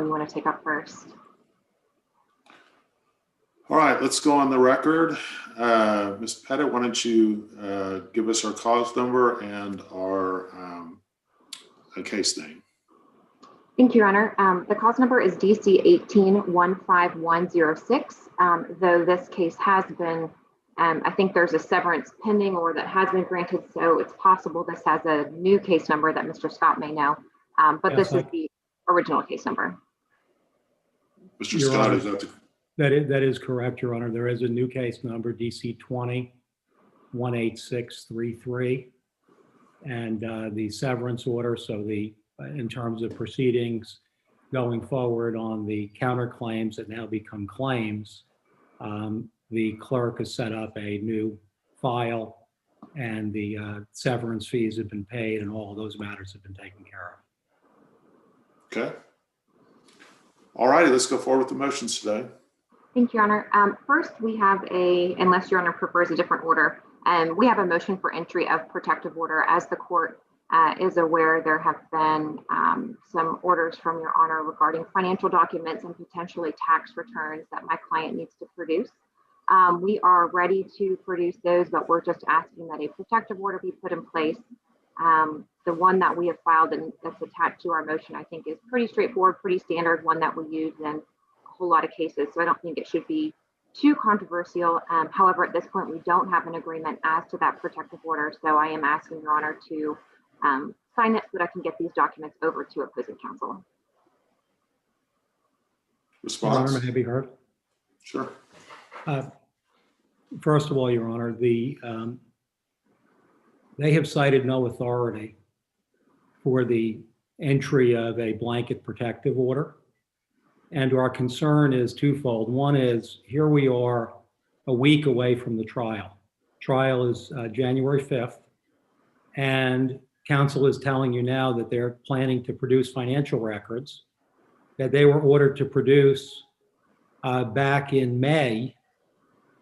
you want to take up first? All right, let's go on the record. Ms. Pettit, why don't you give us our cause number and our case name? Thank you, Your Honor. The cause number is DC 18-15106. Though this case has been, I think there's a severance pending or that has been granted, so it's possible this has a new case number that Mr. Scott may know, but yes, this is the original case number. Mr. Scott, is that the... That is correct, Your Honor. There is a new case number, DC 20-18633, and the severance order. So in terms of proceedings going forward on the counterclaims that now become claims, the clerk has set up a new file, and the severance fees have been paid, and all of those matters have been taken care of. Okay. All righty, let's go forward with the motions today. Thank you, Your Honor. First, we have unless Your Honor prefers a different order, we have a motion for entry of protective order. As the court is aware, there have been some orders from Your Honor regarding financial documents and potentially tax returns that my client needs to produce. We are ready to produce those, but we're just asking that a protective order be put in place. The one that we have filed and that's attached to our motion, I think, is pretty straightforward, pretty standard, one that we use in a whole lot of cases. So I don't think it should be too controversial. However, at this point, we don't have an agreement as to that protective order. So I am asking Your Honor to sign it so that I can get these documents over to opposing counsel. Response? Your Honor, may I be heard? Sure. First of all, Your Honor, they have cited no authority for the entry of a blanket protective order. And our concern is twofold. One is, here we are a week away from the trial. Trial is January 5th, and counsel is telling you now that they're planning to produce financial records that they were ordered to produce back in May.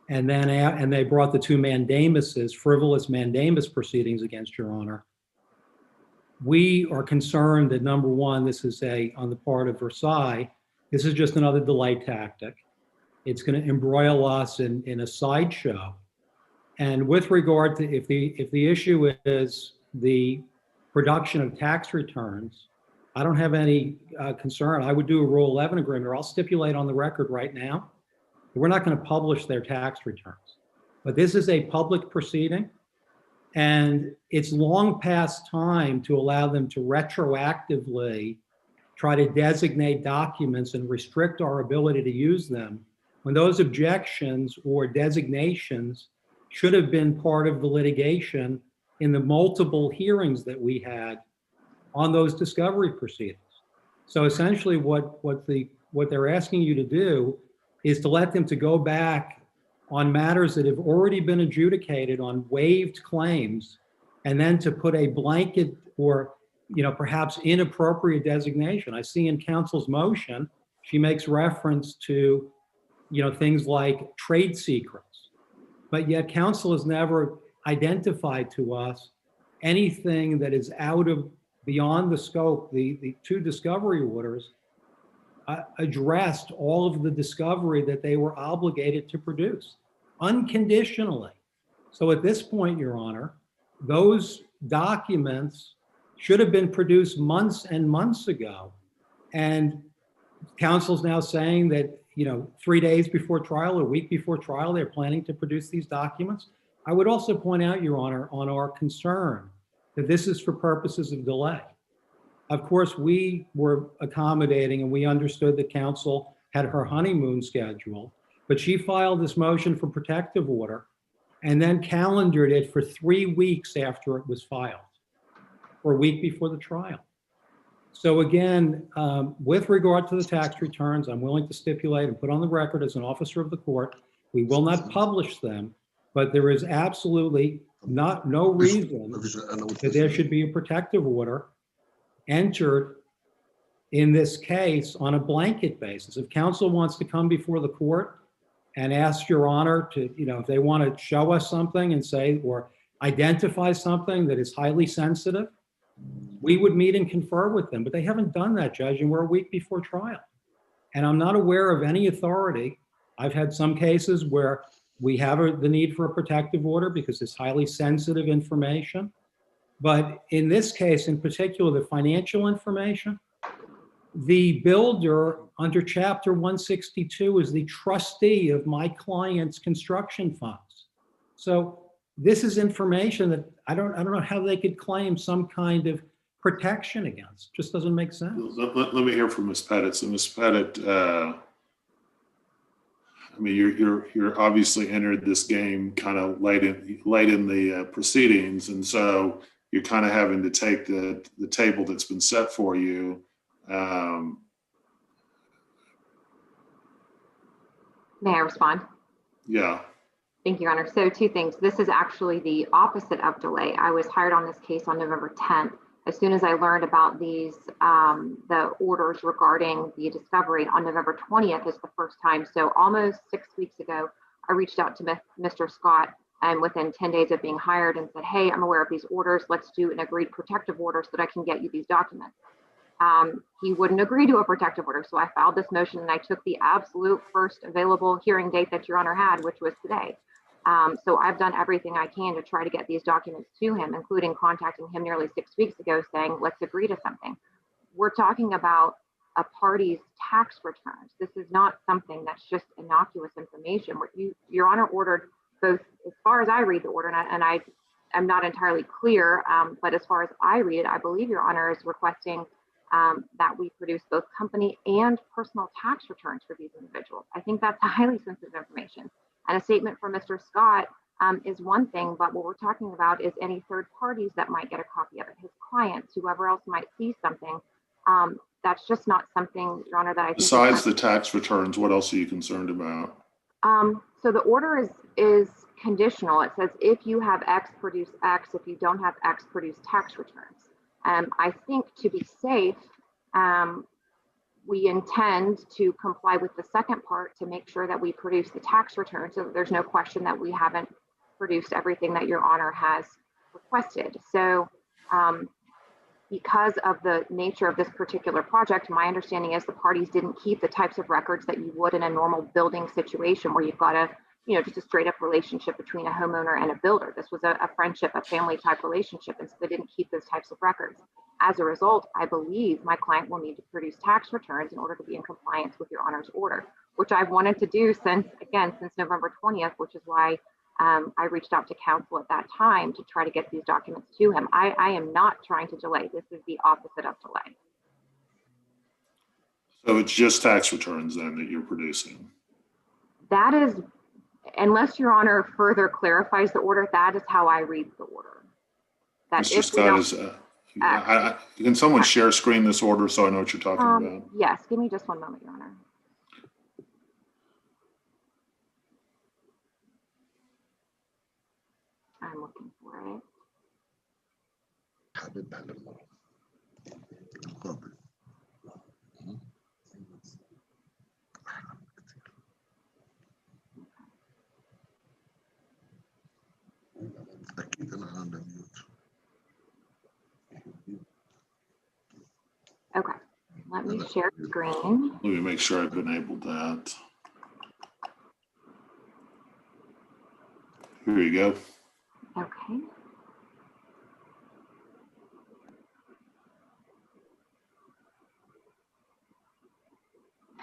And they brought the two mandamuses, frivolous mandamus proceedings against Your Honor. We are concerned that, number one, this is on the part of Versailles, this is just another delay tactic. It's going to embroil us in a sideshow. And with regard to if the issue is the production of tax returns, I don't have any concern. I would do a Rule 11 agreement, or I'll stipulate on the record right now, we're not going to publish their tax returns. But this is a public proceeding, and it's long past time to allow them to retroactively try to designate documents and restrict our ability to use them when those objections or designations should have been part of the litigation in the multiple hearings that we had on those discovery proceedings. So essentially what they're asking you to do is to let them to go back on matters that have already been adjudicated on waived claims, and then to put a blanket or perhaps inappropriate designation. I see in counsel's motion, she makes reference to things like trade secrets, but yet counsel has never identified to us anything that is beyond the scope. The two discovery orders addressed all of the discovery that they were obligated to produce unconditionally. So at this point, Your Honor, those documents should have been produced months and months ago. And counsel's now saying that, 3 days before trial, a week before trial, they're planning to produce these documents. I would also point out, Your Honor, on our concern that this is for purposes of delay. Of course, we were accommodating and we understood that counsel had her honeymoon schedule, but she filed this motion for protective order and then calendared it for 3 weeks after it was filed, or a week before the trial. So again, with regard to the tax returns, I'm willing to stipulate and put on the record as an officer of the court, we will not publish them, but there is absolutely no reason that there should be a protective order entered in this case on a blanket basis. If counsel wants to come before the court and ask Your Honor to, if they want to show us something and say, or identify something that is highly sensitive, we would meet and confer with them, but they haven't done that, Judge, and we're a week before trial. And I'm not aware of any authority. I've had some cases where we have the need for a protective order because it's highly sensitive information. But in this case, in particular, the financial information, the builder under Chapter 162 is the trustee of my client's construction funds. So this is information that I don't know how they could claim some kind of protection against. Just doesn't make sense. Let me hear from Ms. Pettit. So Ms. Pettit, I mean, you're obviously entered this game kind of late in the proceedings, and so you're kind of having to take the table that's been set for you. May I respond? Yeah. Thank you, Your Honor. So two things. This is actually the opposite of delay. I was hired on this case on November 10th. As soon as I learned about these, the orders regarding the discovery on November 20th is the first time. So almost 6 weeks ago, I reached out to Mr. Scott, and within 10 days of being hired, and said, hey, I'm aware of these orders. Let's do an agreed protective order so that I can get you these documents. He wouldn't agree to a protective order. So I filed this motion and I took the absolute first available hearing date that Your Honor had, which was today. So I've done everything I can to try to get these documents to him, including contacting him nearly 6 weeks ago saying, let's agree to something. We're talking about a party's tax returns. This is not something that's just innocuous information. Where Your Honor ordered both, as far as I read the order, and I'm not entirely clear, but as far as I read it, I believe Your Honor is requesting that we produce both company and personal tax returns for these individuals. I think that's highly sensitive information. And a statement from Mr. Scott is one thing, but what we're talking about is any third parties that might get a copy of it, his clients, whoever else might see something. That's just not something, Your Honor, that I think. Besides the tax returns, what else are you concerned about? So the order is conditional. It says if you have X, produce X. If you don't have X, produce tax returns. I think to be safe, we intend to comply with the second part to make sure that we produce the tax return so that there's no question that we haven't produced everything that Your Honor has requested. So because of the nature of this particular project, my understanding is the parties didn't keep the types of records that you would in a normal building situation where you've got a, just a straight up relationship between a homeowner and a builder. This was a friendship, a family type relationship, and so they didn't keep those types of records. As a result, I believe my client will need to produce tax returns in order to be in compliance with Your Honor's order, which I've wanted to do since November 20th, which is why I reached out to counsel at that time to try to get these documents to him. I am not trying to delay. This is the opposite of delay. So it's just tax returns then that you're producing? That is, unless Your Honor further clarifies the order, that is how I read the order. That Mr. Scott, can someone share screen this order so I know what you're talking about? Yes, give me just one moment, Your Honor. I'm looking for it. Okay, let me share screen. Let me make sure I've enabled that. Here you go. Okay.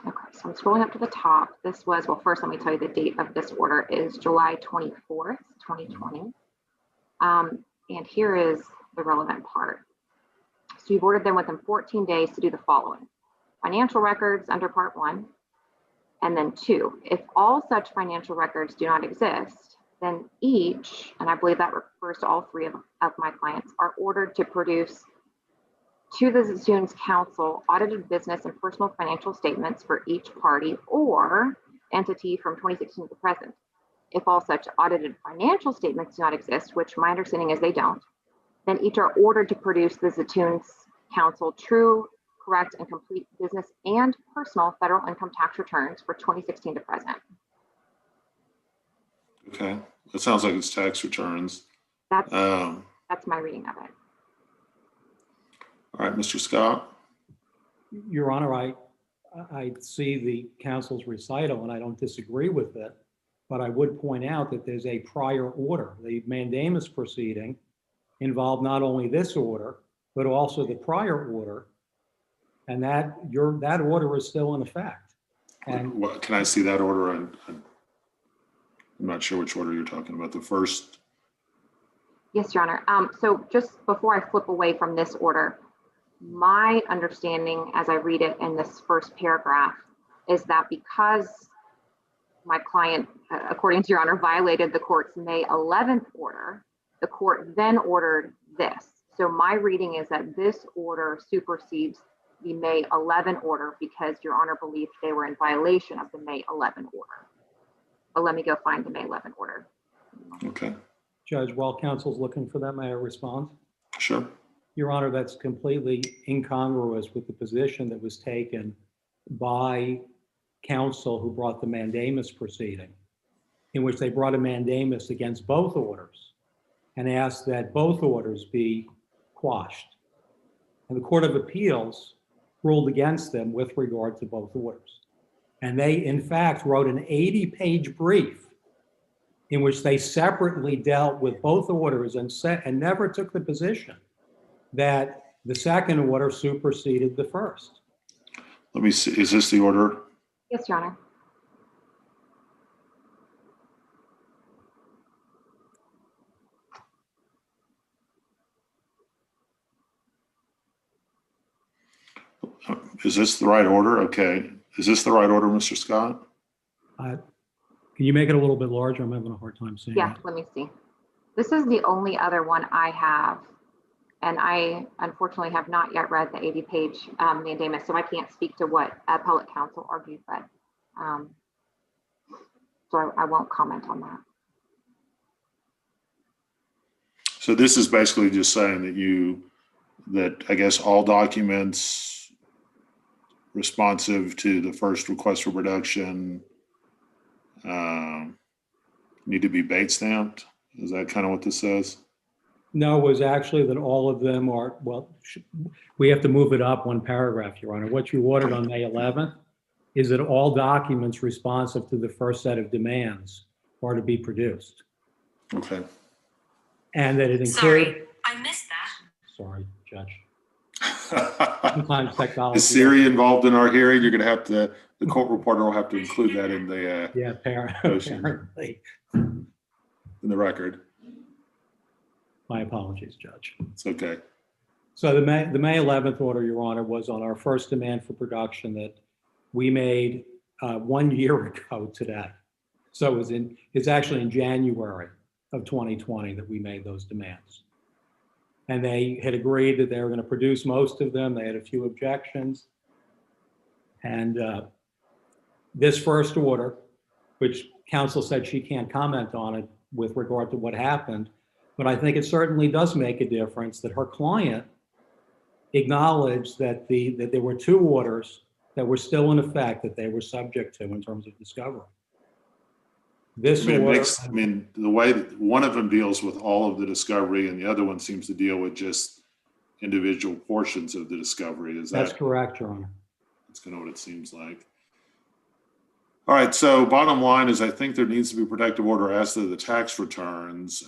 Okay, so I'm scrolling up to the top. This was, well, first let me tell you the date of this order is July 24th, 2020. And here is the relevant part. So you've ordered them within 14 days to do the following: financial records under Part 1, and then 2, if all such financial records do not exist, then each, and I believe that refers to all three of my clients, are ordered to produce to the Zatoon's counsel audited business and personal financial statements for each party or entity from 2016 to the present. If all such audited financial statements do not exist, which my understanding is they don't, then each are ordered to produce the Zatoon's counsel true, correct, and complete business and personal federal income tax returns for 2016 to present. Okay, that sounds like it's tax returns. That's my reading of it. All right, Mr. Scott. Your Honor, I see the council's recital and I don't disagree with it, but I would point out that there's a prior order. The mandamus proceeding involved not only this order, but also the prior order, and that order is still in effect. And What, can I see that order? I'm not sure which order you're talking about. The first. Yes, Your Honor. So just before I flip away from this order, my understanding as I read it in this first paragraph is that because my client, according to Your Honor, violated the court's May 11th order, the court then ordered this. So my reading is that this order supersedes the May 11 order because Your Honor believed they were in violation of the May 11 order. But let me go find the May 11 order. Okay. Judge, while counsel's looking for that, may I respond? Sure. Your Honor, that's completely incongruous with the position that was taken by counsel who brought the mandamus proceeding, in which they brought a mandamus against both orders and asked that both orders be quashed. And the Court of Appeals ruled against them with regard to both orders. And they, in fact, wrote an 80-page brief in which they separately dealt with both orders and never took the position that the second order superseded the first. Let me see. Is this the order? Yes, Your Honor. Is this the right order? Okay. Is this the right order, Mr. Scott? Can you make it a little bit larger? I'm having a hard time seeing Yeah, it. let me see. This is the only other one I have. And I unfortunately have not yet read the 80-page mandamus, so I can't speak to what appellate counsel argued, but so I won't comment on that. So this is basically just saying that I guess all documents responsive to the first request for production need to be bait stamped. Is that kind of what this says? No, it was actually that all of them are, well, we have to move it up one paragraph, Your Honor. What you ordered on May 11th is that all documents responsive to the first set of demands are to be produced. Okay. And that it includes. Sorry, I missed that. Sorry, Judge. Sometimes technology. Is Siri involved in our hearing? You're going to have to, the court reporter will have to include that in the Yeah, apparently. in the record. My apologies, Judge. It's okay. So the May 11th order, Your Honor, was on our first demand for production that we made 1 year ago today. So it's actually in January of 2020 that we made those demands. And they had agreed that they were going to produce most of them. They had a few objections. And this first order, which counsel said she can't comment on it with regard to what happened, but I think it certainly does make a difference that her client acknowledged that that there were two orders that were still in effect that they were subject to in terms of discovery. This order, the way that one of them deals with all of the discovery and the other one seems to deal with just individual portions of the discovery. That's correct, Your Honor. That's kind of what it seems like. All right, so bottom line is I think there needs to be a protective order as to the tax returns.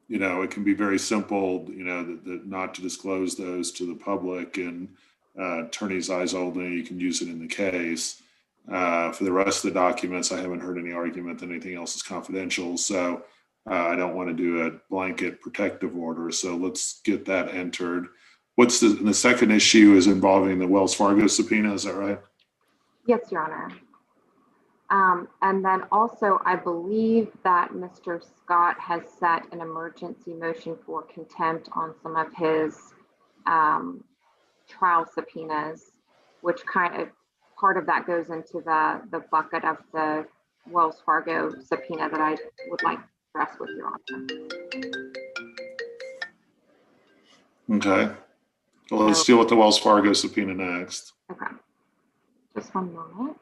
It can be very simple, that not to disclose those to the public and attorney's eyes only, you can use it in the case. For the rest of the documents, I haven't heard any argument that anything else is confidential. So I don't want to do a blanket protective order. So let's get that entered. What's the second issue is involving the Wells Fargo subpoena, is that right? Yes, Your Honor. And then also, I believe that Mr. Scott has set an emergency motion for contempt on some of his trial subpoenas, which part of that goes into the bucket of the Wells Fargo subpoena that I would like to address with Your Honor. Okay. Well, let's deal with the Wells Fargo subpoena next. Okay. Just one moment.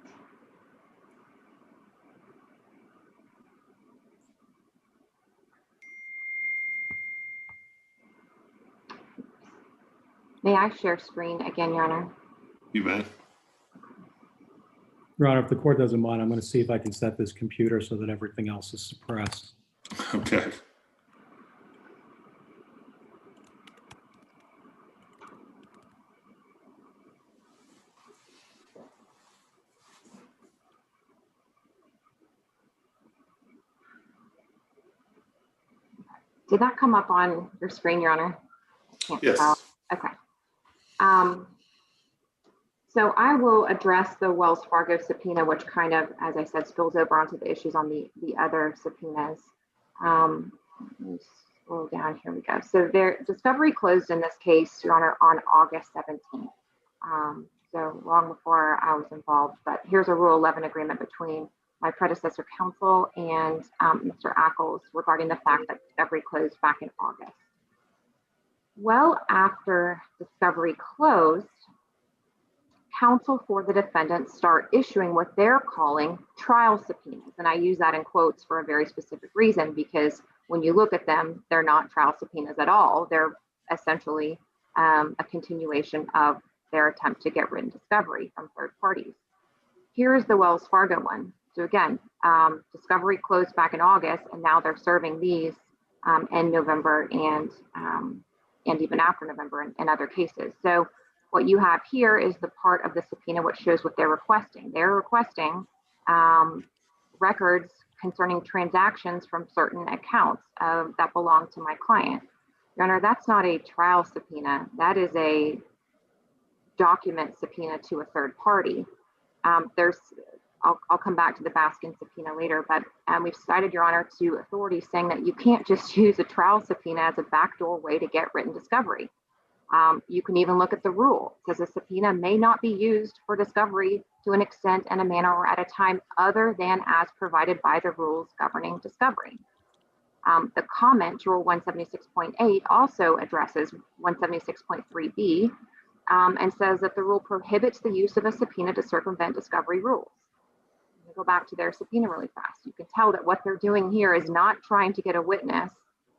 May I share screen again, Your Honor? You may. Your Honor, if the court doesn't mind, I'm going to see if I can set this computer so that everything else is suppressed. Okay. Did that come up on your screen, Your Honor? Can't Yes. tell. Okay. So I will address the Wells Fargo subpoena, which kind of, as I said, spills over onto the issues on the other subpoenas. Let me scroll down. Here we go. So their discovery closed in this case, Your Honor, on August 17th. So long before I was involved. But here's a Rule 11 agreement between my predecessor counsel and Mr. Ackles regarding the fact that discovery closed back in August. Well, after discovery closed, counsel for the defendant start issuing what they're calling trial subpoenas. And I use that in quotes for a very specific reason, because when you look at them, they're not trial subpoenas at all. They're essentially a continuation of their attempt to get written discovery from third parties. Here's the Wells Fargo one. So again, discovery closed back in August, and now they're serving these in November and even after November in other cases. So what you have here is the part of the subpoena which shows what they're requesting. They're requesting records concerning transactions from certain accounts that belong to my client. Your Honor, that's not a trial subpoena. That is a document subpoena to a third party. I'll come back to the Baskin subpoena later, but we've cited, Your Honor, to authorities saying that you can't just use a trial subpoena as a backdoor way to get written discovery. You can even look at the rule. It says a subpoena may not be used for discovery to an extent and a manner or at a time other than as provided by the rules governing discovery. The comment to Rule 176.8 also addresses 176.3b and says that the rule prohibits the use of a subpoena to circumvent discovery rules. Go back to their subpoena really fast. You can tell that what they're doing here is not trying to get a witness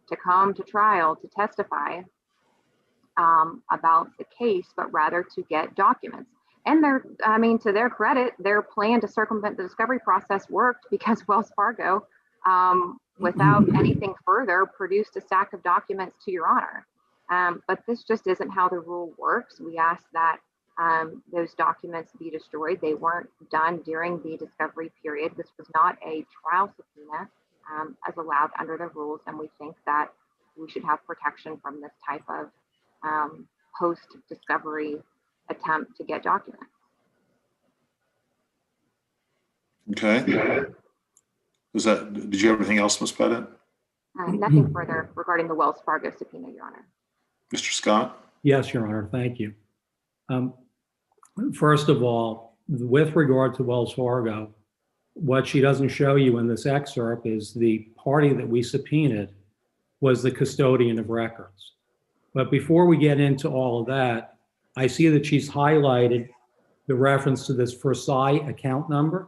to come to trial to testify about the case, but rather to get documents. And to their credit, their plan to circumvent the discovery process worked, because Wells Fargo, without anything further, produced a stack of documents to Your Honor. But this just isn't how the rule works. We ask that those documents be destroyed. They weren't done during the discovery period. This was not a trial subpoena as allowed under the rules, and we think that we should have protection from this type of post-discovery attempt to get documents. Okay. Did you have anything else, Ms. Pettit? Nothing further regarding the Wells Fargo subpoena, Your Honor. Mr. Scott? Yes, Your Honor. Thank you. First of all, with regard to Wells Fargo, what she doesn't show you in this excerpt is the party that we subpoenaed was the custodian of records. But before we get into all of that, I see that she's highlighted the reference to this Versailles account number.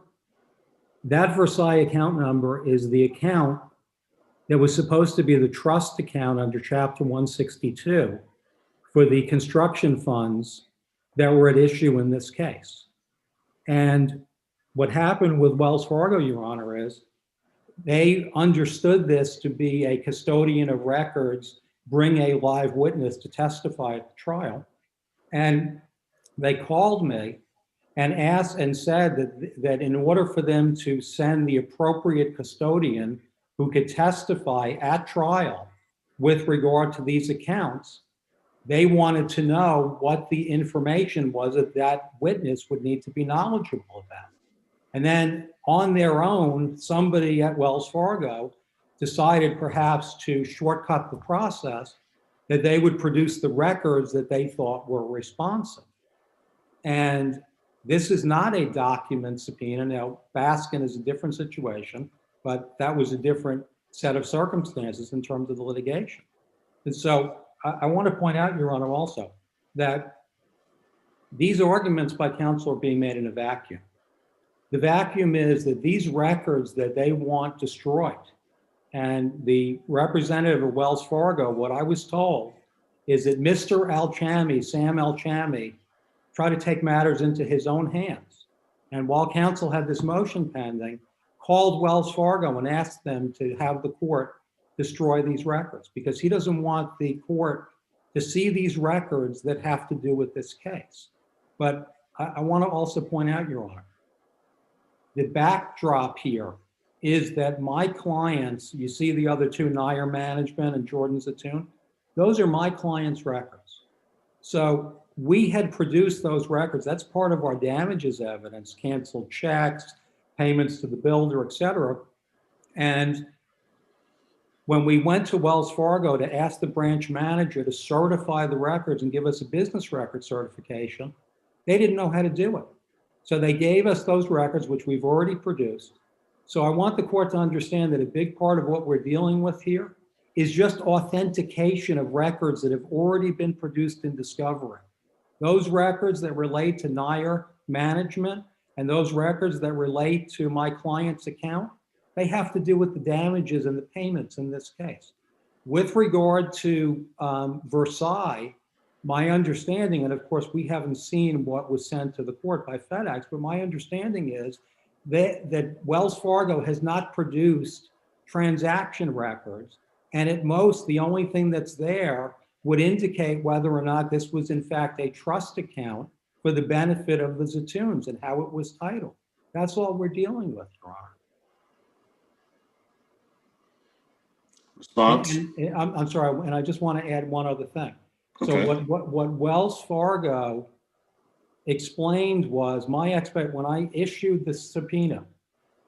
That Versailles account number is the account that was supposed to be the trust account under Chapter 162 for the construction funds that were at issue in this case. And what happened with Wells Fargo, Your Honor, is they understood this to be a custodian of records, bring a live witness to testify at the trial. And they called me and asked and said that in order for them to send the appropriate custodian who could testify at trial with regard to these accounts, they wanted to know what the information was that witness would need to be knowledgeable about. And then on their own, somebody at Wells Fargo decided perhaps to shortcut the process, that they would produce the records that they thought were responsive. And this is not a document subpoena. Now, Baskin is a different situation, but that was a different set of circumstances in terms of the litigation. And so I want to point out, Your Honor, also that these arguments by counsel are being made in a vacuum. The vacuum is that these records that they want destroyed, and the representative of Wells Fargo, what I was told is that Mr. Alchamy, Sam Alchamy, tried to take matters into his own hands. And while counsel had this motion pending, called Wells Fargo and asked them to have the court destroy these records because he doesn't want the court to see these records that have to do with this case. But I want to also point out, Your Honor, the backdrop here is that my clients, you see the other two, Nair Management and Jordan Zatoun, those are my clients' records. So we had produced those records. That's part of our damages evidence, canceled checks, payments to the builder, et cetera. And when we went to Wells Fargo to ask the branch manager to certify the records and give us a business record certification, they didn't know how to do it. So they gave us those records, which we've already produced. So I want the court to understand that a big part of what we're dealing with here is just authentication of records that have already been produced in discovery. Those records that relate to Nair Management and those records that relate to my client's account, they have to do with the damages and the payments in this case. With regard to Versailles, my understanding, and of course we haven't seen what was sent to the court by FedEx, but my understanding is that Wells Fargo has not produced transaction records, and at most the only thing that's there would indicate whether or not this was in fact a trust account for the benefit of the Zatouns and how it was titled. That's all we're dealing with, Your Honor. Response? And I'm sorry, and I just want to add one other thing. Okay. So what Wells Fargo explained was when I issued the subpoena,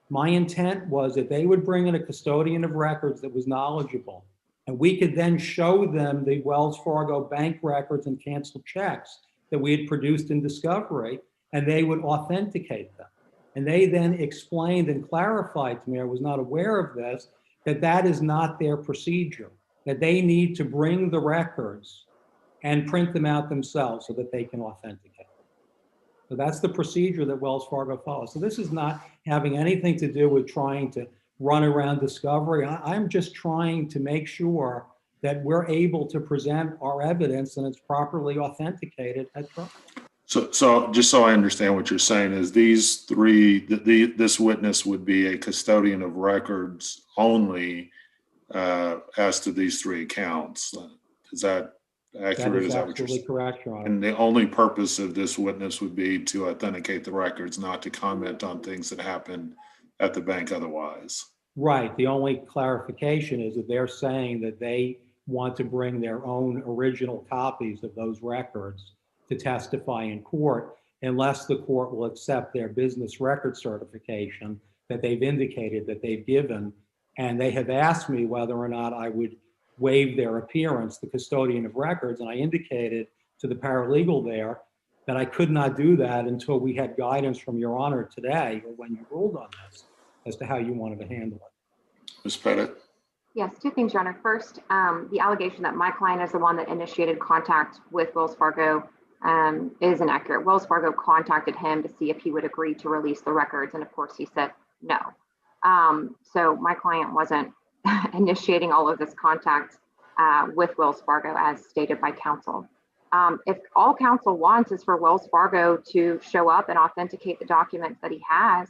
my intent was that they would bring in a custodian of records that was knowledgeable, and we could then show them the Wells Fargo bank records and canceled checks that we had produced in discovery, and they would authenticate them. And they then explained and clarified to me, I was not aware of this, that that is not their procedure, that they need to bring the records and print them out themselves so that they can authenticate them. So that's the procedure that Wells Fargo follows. So this is not having anything to do with trying to run around discovery. I'm just trying to make sure that we're able to present our evidence and it's properly authenticated at trial. So just so I understand what you're saying is these three, this witness would be a custodian of records only as to these three accounts. Is that accurate? That is that what you're absolutely correct, Your Honor. And the only purpose of this witness would be to authenticate the records, not to comment on things that happened at the bank otherwise. Right. The only clarification is that they're saying that they want to bring their own original copies of those records to testify in court unless the court will accept their business record certification that they've indicated that they've given. And they have asked me whether or not I would waive their appearance, the custodian of records. And I indicated to the paralegal there that I could not do that until we had guidance from Your Honor today, or when you ruled on this, as to how you wanted to handle it. Ms. Pettit? Yes, two things, Your Honor. First, the allegation that my client is the one that initiated contact with Wells Fargo is inaccurate. Wells Fargo contacted him to see if he would agree to release the records, and of course he said no. So my client wasn't initiating all of this contact with Wells Fargo as stated by counsel. If all counsel wants is for Wells Fargo to show up and authenticate the documents that he has,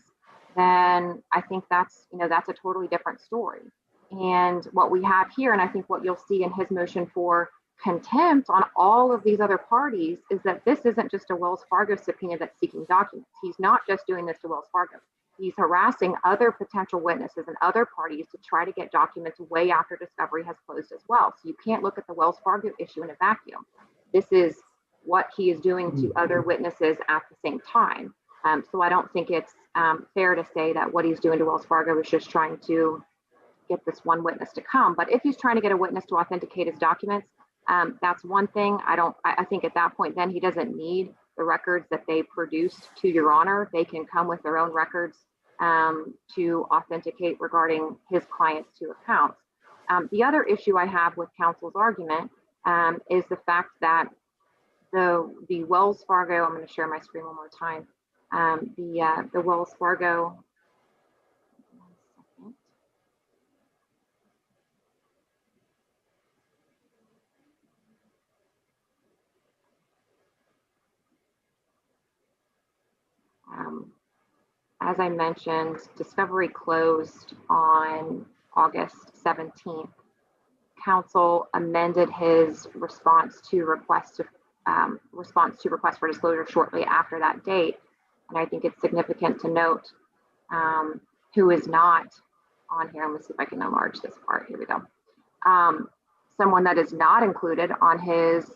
then I think that's a totally different story. And what we have here, and I think what you'll see in his motion for contempt on all of these other parties, is that this isn't just a Wells Fargo subpoena that's seeking documents. He's not just doing this to Wells Fargo. He's harassing other potential witnesses and other parties to try to get documents way after discovery has closed as well. So you can't look at the Wells Fargo issue in a vacuum. This is what he is doing to other witnesses at the same time. So I don't think it's fair to say that what he's doing to Wells Fargo is just trying to get this one witness to come. But if he's trying to get a witness to authenticate his documents, that's one thing. I think at that point, then he doesn't need the records that they produced to Your Honor. They can come with their own records to authenticate regarding his client's two accounts. The other issue I have with counsel's argument is the fact that the Wells Fargo, I'm going to share my screen one more time. The Wells Fargo, As I mentioned, discovery closed on August 17th. Counsel amended his response to request for disclosure shortly after that date. And I think it's significant to note who is not on here. Let me see if I can enlarge this part. Here we go. Someone that is not included on his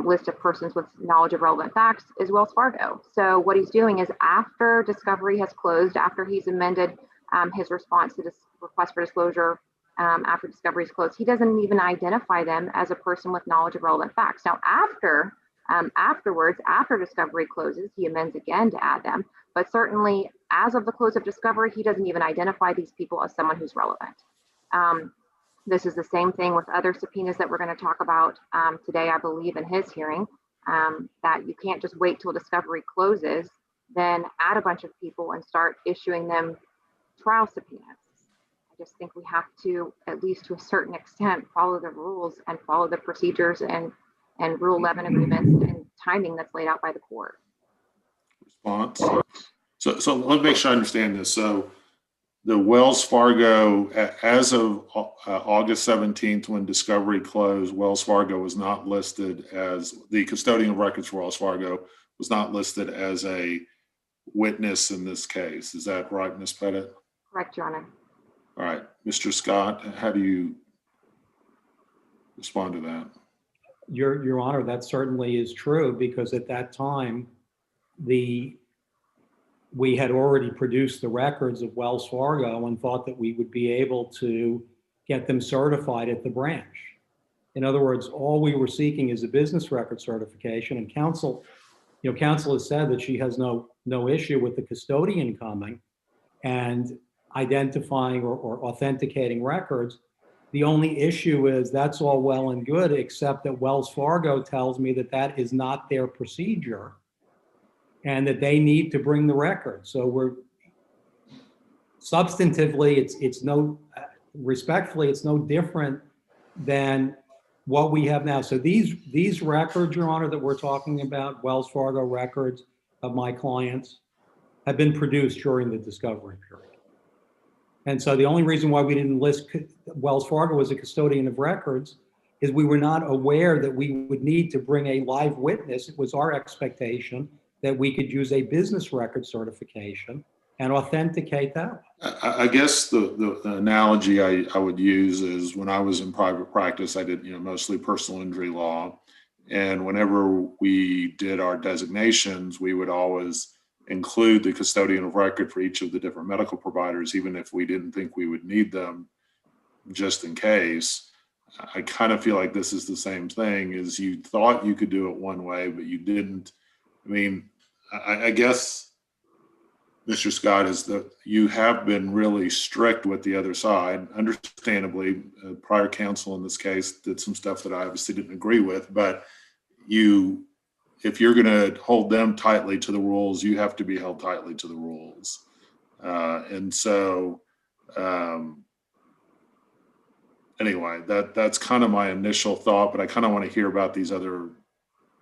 list of persons with knowledge of relevant facts is Wells Fargo. So what he's doing is, after discovery has closed, after he's amended his response to this request for disclosure, after discovery is closed, he doesn't even identify them as a person with knowledge of relevant facts. Now, afterwards, after discovery closes, he amends again to add them. But certainly, as of the close of discovery, he doesn't even identify these people as someone who's relevant. This is the same thing with other subpoenas that we're going to talk about today, I believe, in his hearing, that you can't just wait till discovery closes, then add a bunch of people and start issuing them trial subpoenas. I just think we have to, at least to a certain extent, follow the rules and follow the procedures and Rule 11 agreements and timing that's laid out by the court. Response. So let me make sure I understand this. So the Wells Fargo, as of August 17th, when discovery closed, Wells Fargo was not listed as, the custodian of records for Wells Fargo was not listed as a witness in this case. Is that right, Ms. Pettit? Correct, Your Honor. All right, Mr. Scott, how do you respond to that? Your Honor, that certainly is true, because at that time, we had already produced the records of Wells Fargo and thought that we would be able to get them certified at the branch. In other words, all we were seeking is a business record certification, and counsel has said that she has no issue with the custodian coming and identifying or authenticating records. The only issue is that's all well and good, except that Wells Fargo tells me that that is not their procedure and that they need to bring the record. So we're substantively, respectfully, it's no different than what we have now. So these records, Your Honor, that we're talking about, Wells Fargo records of my clients, have been produced during the discovery period. And so the only reason why we didn't list Wells Fargo as a custodian of records is we were not aware that we would need to bring a live witness. It was our expectation that we could use a business record certification and authenticate that. I guess the analogy I would use is, when I was in private practice, I did mostly personal injury law. And whenever we did our designations, we would always include the custodian of record for each of the different medical providers, even if we didn't think we would need them, just in case. I kind of feel like this is the same thing, is you thought you could do it one way, but you didn't. I mean, I guess, Mr. Scott, is that you have been really strict with the other side. Understandably, prior counsel in this case did some stuff that I obviously didn't agree with, but if you're going to hold them tightly to the rules, you have to be held tightly to the rules. And so, anyway, that's kind of my initial thought, but I kind of want to hear about these other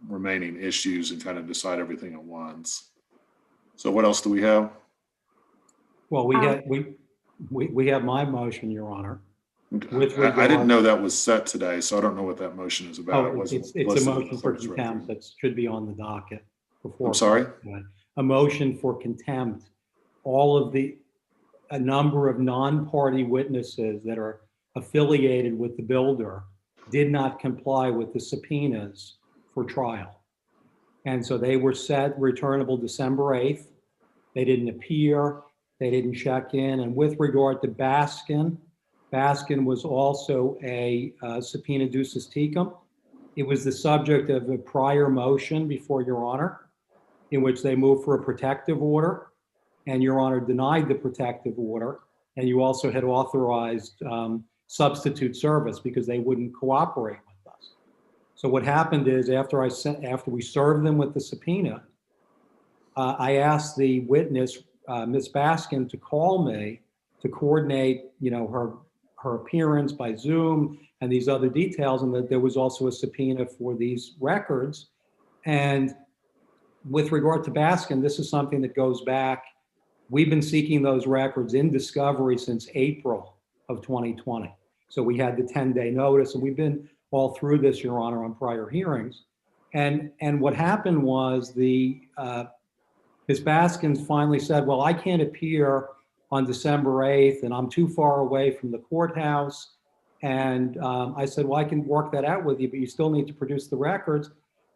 remaining issues and kind of decide everything at once. So what else do we have? Well, we have my motion, Your Honor. I didn't know that was set today, so I don't know what that motion is about. It's a motion for contempt that should be on the docket before. I'm sorry? A motion for contempt. A number of non-party witnesses that are affiliated with the builder did not comply with the subpoenas for trial. And so they were set returnable December 8th. They didn't appear. They didn't check in. And with regard to Baskin was also a subpoena ducis tecum. It was the subject of a prior motion before Your Honor, in which they moved for a protective order, and Your Honor denied the protective order. And you also had authorized substitute service because they wouldn't cooperate with us. So what happened is, after we served them with the subpoena, I asked the witness, Ms. Baskin, to call me to coordinate, her appearance by Zoom and these other details, and that there was also a subpoena for these records. And with regard to Baskin, this is something that goes back. We've been seeking those records in discovery since April of 2020. So we had the 10-day notice, and we've been all through this, Your Honor, on prior hearings. And what happened was Ms. Baskins finally said, well, I can't appear on December 8th, and I'm too far away from the courthouse. And I said, well, I can work that out with you, but you still need to produce the records.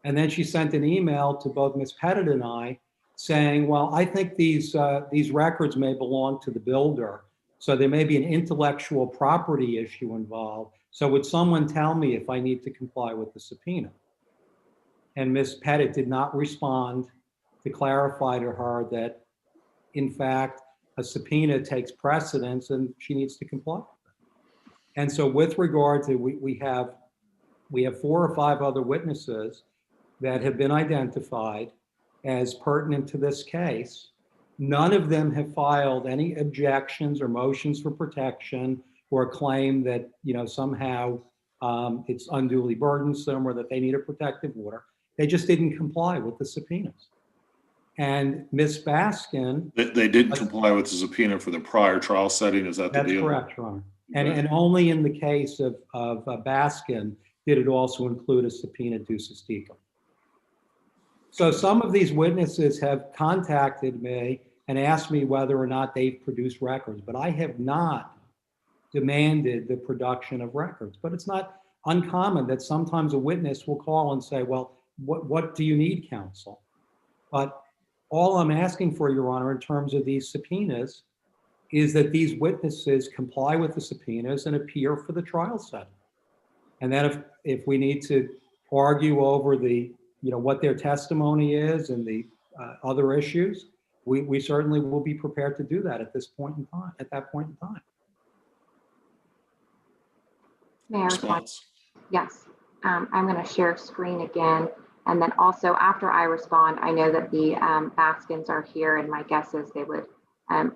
And then she sent an email to both Ms. Pettit and I saying, well, I think these records may belong to the builder. So there may be an intellectual property issue involved. So would someone tell me if I need to comply with the subpoena? And Ms. Pettit did not respond to clarify to her that, in fact, a subpoena takes precedence and she needs to comply. And so with regard to, we have 4 or 5 other witnesses that have been identified as pertinent to this case. None of them have filed any objections or motions for protection or claim that, somehow it's unduly burdensome or that they need a protective order. They just didn't comply with the subpoenas. And Ms. Baskin. They didn't comply with the subpoena for the prior trial setting. Is that the deal? That's correct, Your Honor. And only in the case of Baskin did it also include a subpoena ducis tecum. So some of these witnesses have contacted me and asked me whether or not they've produced records, but I have not demanded the production of records. But it's not uncommon that sometimes a witness will call and say, well, what do you need, counsel? But all I'm asking for, Your Honor, in terms of these subpoenas is that these witnesses comply with the subpoenas and appear for the trial setting. And then if we need to argue over what their testimony is and the other issues, we certainly will be prepared to do that at that point in time. May I respond? Yes. I'm going to share screen again. And then also after I respond, I know that the Baskins are here, and my guess is they would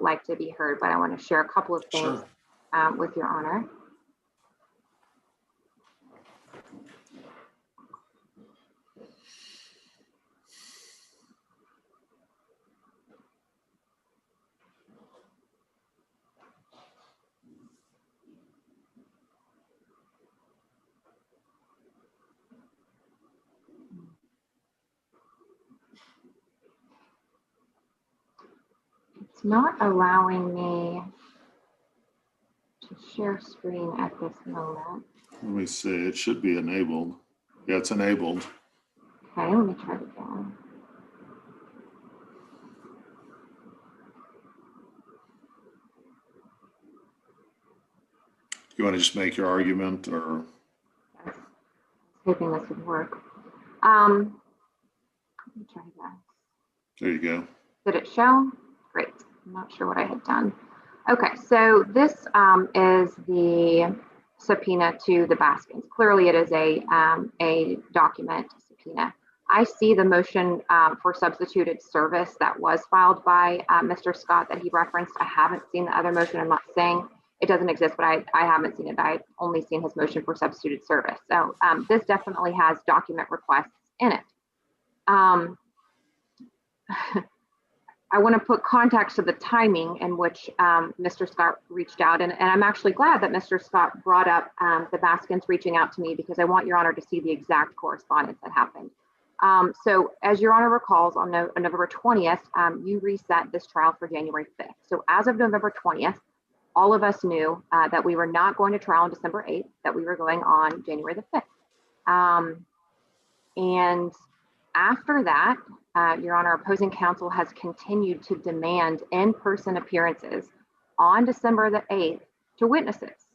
like to be heard, but I want to share a couple of things with Your Honor. It's not allowing me to share screen at this moment. Let me see. It should be enabled. Yeah, it's enabled. Okay, let me try it again. You want to just make your argument, or? Yes. Hoping this would work. Let me try that. There you go. Did it show? Great. I'm not sure what I had done. Okay, so this is the subpoena to the Baskins. Clearly, it is a document subpoena. I see the motion for substituted service that was filed by Mr. Scott that he referenced. I haven't seen the other motion. I'm not saying it doesn't exist, but I haven't seen it. I've only seen his motion for substituted service. So this definitely has document requests in it. I want to put context to the timing in which Mr. Scott reached out. And I'm actually glad that Mr. Scott brought up the Baskins reaching out to me, because I want Your Honor to see the exact correspondence that happened. So as Your Honor recalls, on November 20th, you reset this trial for January 5th. So as of November 20th, all of us knew that we were not going to trial on December 8th, that we were going on January the 5th. And after that, Your Honor, opposing counsel has continued to demand in-person appearances on December the 8th to witnesses.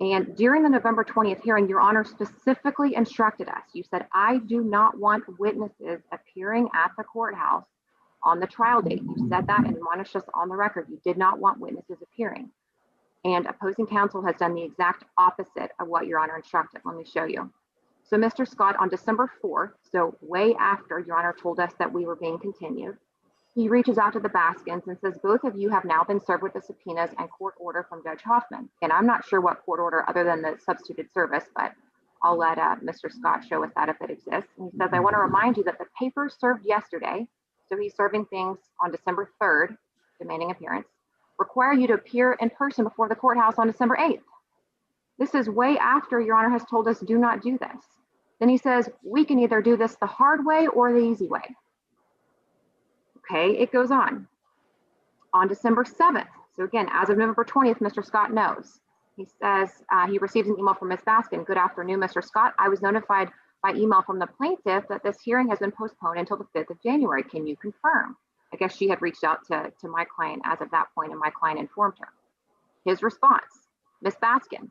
And during the November 20th hearing, Your Honor specifically instructed us. You said, I do not want witnesses appearing at the courthouse on the trial date. You said that and admonished us on the record. You did not want witnesses appearing. And opposing counsel has done the exact opposite of what Your Honor instructed. Let me show you. So Mr. Scott, on December 4th, so way after Your Honor told us that we were being continued, he reaches out to the Baskins and says, both of you have now been served with the subpoenas and court order from Judge Hoffman. And I'm not sure what court order other than the substituted service, but I'll let Mr. Scott show us that if it exists. And he says, I want to remind you that the papers served yesterday, so he's serving things on December 3rd, demanding appearance, require you to appear in person before the courthouse on December 8th. This is way after Your Honor has told us do not do this. Then he says, we can either do this the hard way or the easy way. Okay, it goes on. On December 7th, so again, as of November 20th, Mr. Scott knows. He says he receives an email from Ms. Baskin. Good afternoon, Mr. Scott. I was notified by email from the plaintiff that this hearing has been postponed until the 5th of January. Can you confirm? I guess she had reached out to my client as of that point, and my client informed her. His response, Ms. Baskin,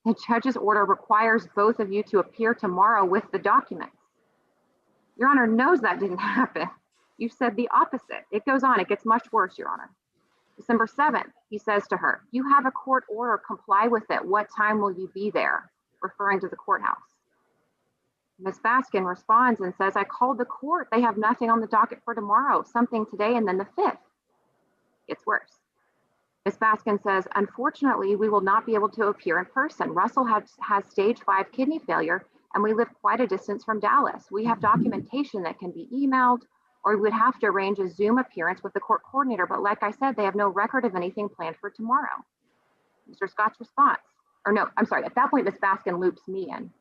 the judge's order requires both of you to appear tomorrow with the documents. Your Honor knows that didn't happen. You said the opposite. It goes on. It gets much worse, Your Honor. December 7th, he says to her, you have a court order, comply with it. What time will you be there? Referring to the courthouse. Ms. Baskin responds and says, I called the court. They have nothing on the docket for tomorrow, something today and then the 5th. Gets worse. Ms. Baskin says, unfortunately, we will not be able to appear in person. Russell has stage 5 kidney failure, and we live quite a distance from Dallas. We have documentation that can be emailed, or we would have to arrange a Zoom appearance with the court coordinator. But like I said, they have no record of anything planned for tomorrow. Mr. Scott's response, or no, I'm sorry, at that point, Ms. Baskin loops me in.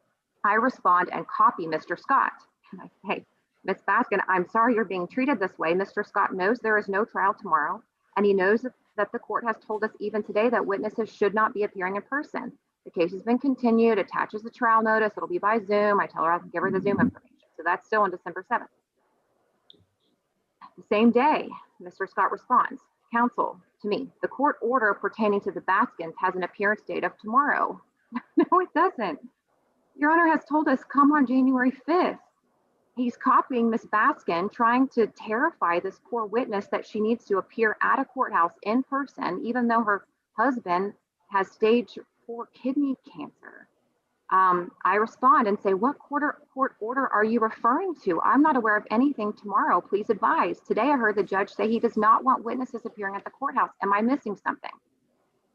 I respond and copy Mr. Scott. And I say, Ms. Baskin, I'm sorry you're being treated this way. Mr. Scott knows there is no trial tomorrow, and he knows that the court has told us even today that witnesses should not be appearing in person. The case has been continued, attaches the trial notice. It'll be by Zoom. I tell her I'll give her the Zoom information. So that's still on December 7th. The same day, Mr. Scott responds, counsel, to me, the court order pertaining to the Baskins has an appearance date of tomorrow. No, it doesn't. Your Honor has told us come on January 5th. He's copying Ms. Baskin, trying to terrify this poor witness that she needs to appear at a courthouse in person, even though her husband has stage 4 kidney cancer. I respond and say, what court order are you referring to? I'm not aware of anything tomorrow. Please advise. Today I heard the judge say he does not want witnesses appearing at the courthouse. Am I missing something?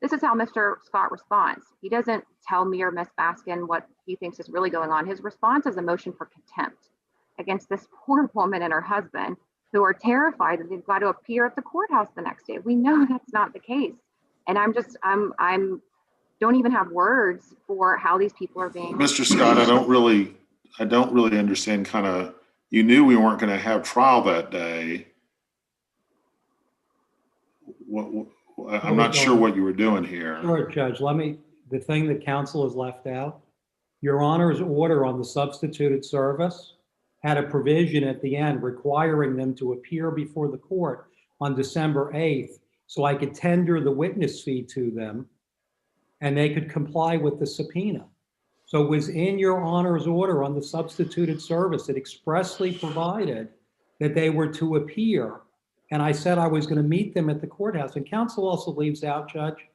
This is how Mr. Scott responds. He doesn't tell me or Ms. Baskin what he thinks is really going on. His response is a motion for contempt against this poor woman and her husband who are terrified that they've got to appear at the courthouse the next day. We know that's not the case. And I'm don't even have words for how these people are being. Mr. Scott, I don't really understand you knew we weren't going to have trial that day. I'm not sure what you were doing here. Sure, Judge. The thing that counsel has left out, Your Honor's order on the substituted service had a provision at the end requiring them to appear before the court on December 8th so I could tender the witness fee to them and they could comply with the subpoena. So it was in Your Honor's order on the substituted service. It expressly provided that they were to appear. And I said I was going to meet them at the courthouse. And counsel also leaves out, Judge,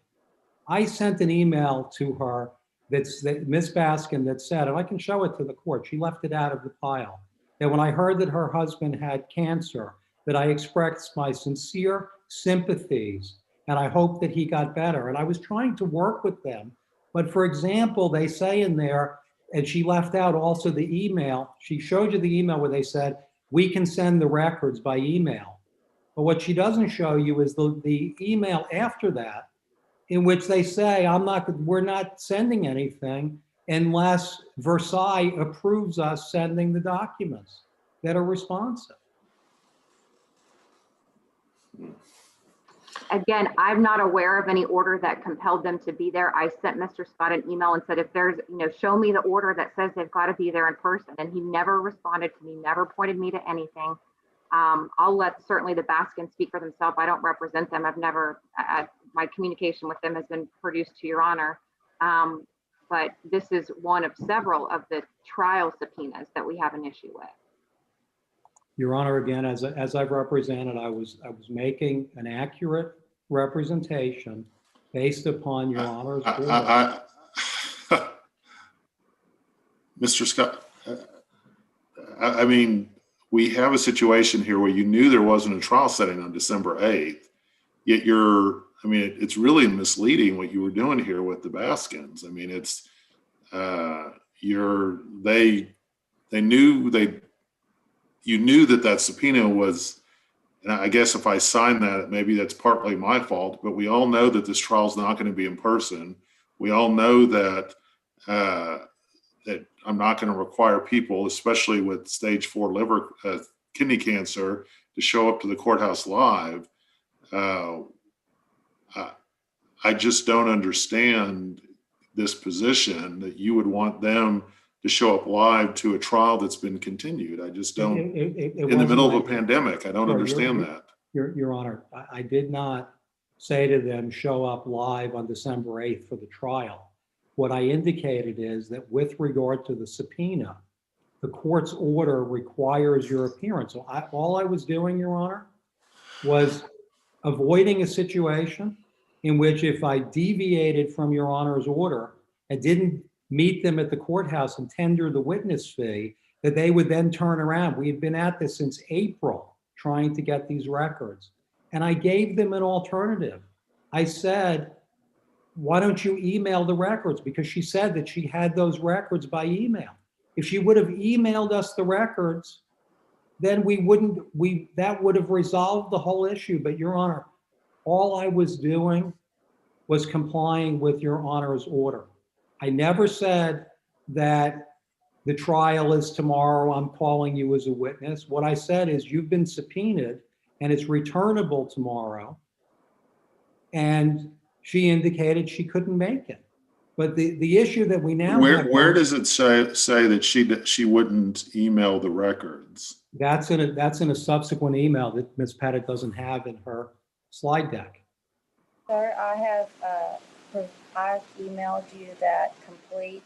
I sent an email to her that Ms. Baskin that said, and I can show it to the court, she left it out of the file, that when I heard that her husband had cancer, that I expressed my sincere sympathies and I hope that he got better. And I was trying to work with them. But for example, they say in there, and she left out also the email, she showed you the email where they said, we can send the records by email. But what she doesn't show you is the email after that, in which they say, we're not sending anything unless Versailles approves us sending the documents that are responsive. Again, I'm not aware of any order that compelled them to be there. I sent Mr. Scott an email and said, if there's, show me the order that says they've got to be there in person. And he never responded to me, never pointed me to anything. I'll let certainly the Baskins speak for themselves. I don't represent them. My communication with them has been produced to Your Honor. But this is one of several of the trial subpoenas that we have an issue with. Your Honor, again, as I've represented, I was making an accurate representation based upon Your Honor's order. Mr. Scott, I mean, we have a situation here where you knew there wasn't a trial setting on December 8th, yet it's really misleading what you were doing here with the Baskins. I mean, you knew that subpoena was, and I guess if I sign that, maybe that's partly my fault, but we all know that this trial is not going to be in person. We all know that that I'm not going to require people, especially with stage 4 kidney cancer, to show up to the courthouse live. I just don't understand this position that you would want them to show up live to a trial that's been continued. I just don't, in the middle of a pandemic, I don't understand that. Your Honor, I did not say to them, show up live on December 8th for the trial. What I indicated is that with regard to the subpoena, the court's order requires your appearance. So all I was doing, Your Honor, was avoiding a situation in which if I deviated from Your Honor's order and didn't meet them at the courthouse and tender the witness fee, that they would then turn around. We had been at this since April trying to get these records. And I gave them an alternative. I said, why don't you email the records? Because she said that she had those records by email. If she would have emailed us the records, then that would have resolved the whole issue. But Your Honor, all I was doing was complying with Your Honor's order. I never said that the trial is tomorrow, I'm calling you as a witness. What I said is you've been subpoenaed and it's returnable tomorrow. And she indicated she couldn't make it. But the issue that we now have— Where does it say that she wouldn't email the records? That's in a subsequent email that Ms. Pettit doesn't have in her slide deck. Sir, I emailed you that complete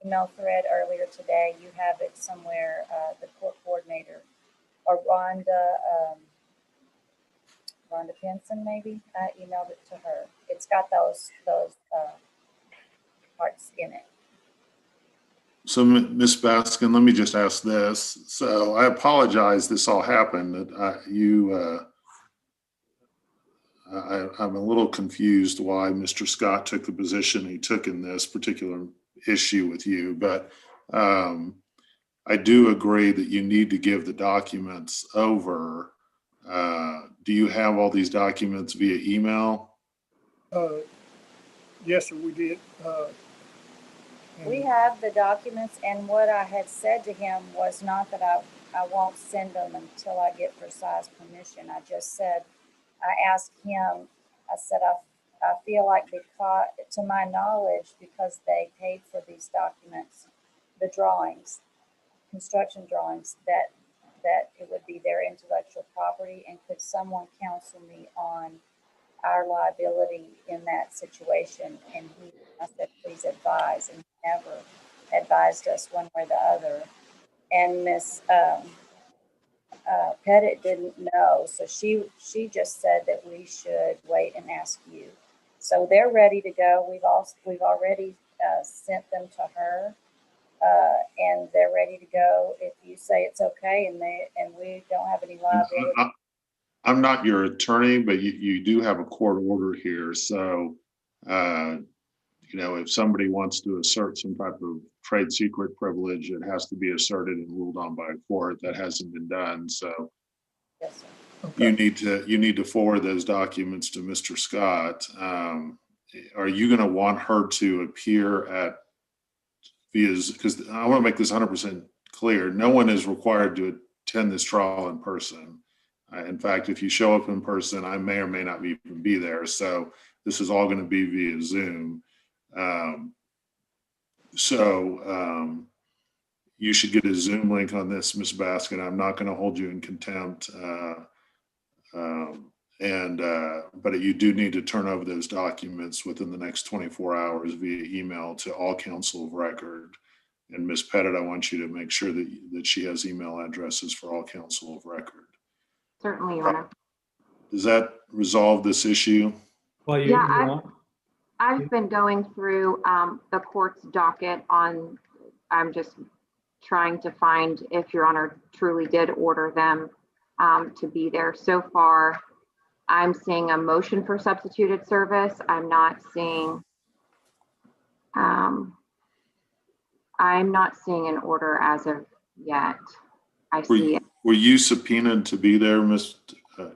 email thread earlier today. You have it somewhere. The court coordinator, or Rhonda Pinson, maybe. I emailed it to her. It's got those parts in it. So, Ms. Baskin, let me just ask this. So, I apologize this all happened. I'm a little confused why Mr. Scott took the position he took in this particular issue with you, but I do agree that you need to give the documents over. Do you have all these documents via email? Yes, sir, we did. We have the documents, and what I had said to him was not that I won't send them until I get Versailles permission. I just said, I asked him, I said, I feel like, because, to my knowledge, because they paid for these documents, the drawings, construction drawings, that it would be their intellectual property, and could someone counsel me on our liability in that situation? And I said, please advise, and he never advised us one way or the other. And Miss Pettit didn't know, so she just said that we should wait and ask you. So they're ready to go. We've already sent them to her, and they're ready to go. If you say it's okay, and we don't have any liability. I'm not your attorney, but you do have a court order here. So, if somebody wants to assert some type of trade secret privilege, it has to be asserted and ruled on by a court. That hasn't been done. So, Yes, sir. Okay. You need to forward those documents to Mr. Scott. Are you going to want her to appear because I want to make this 100% clear. No one is required to attend this trial in person. In fact, if you show up in person, I may or may not even be there. So this is all going to be via Zoom. You should get a Zoom link on this, Ms. Baskin. I'm not going to hold you in contempt. But you do need to turn over those documents within the next 24 hours via email to all counsel of record. And Ms. Pettit, I want you to make sure that she has email addresses for all counsel of record. Certainly, Your Honor. Does that resolve this issue? Well, I've been going through the court's docket I'm just trying to find if Your Honor truly did order them to be there. So far, I'm seeing a motion for substituted service. I'm not seeing I'm not seeing an order as of yet. I see. Were you subpoenaed to be there, Miss?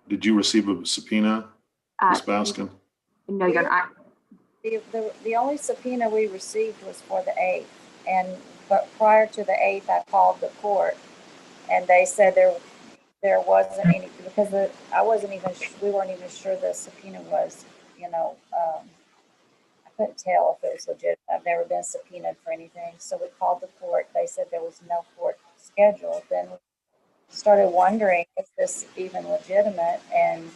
Did you receive a subpoena, Miss Uh, Baskin? no, you're not. The only subpoena we received was for the 8th, but prior to the 8th, I called the court, and they said there wasn't any, because we weren't even sure the subpoena was, I couldn't tell if it was legit. I've never been subpoenaed for anything, so we called the court. They said there was no court scheduled. Then we started wondering if this even legitimate, and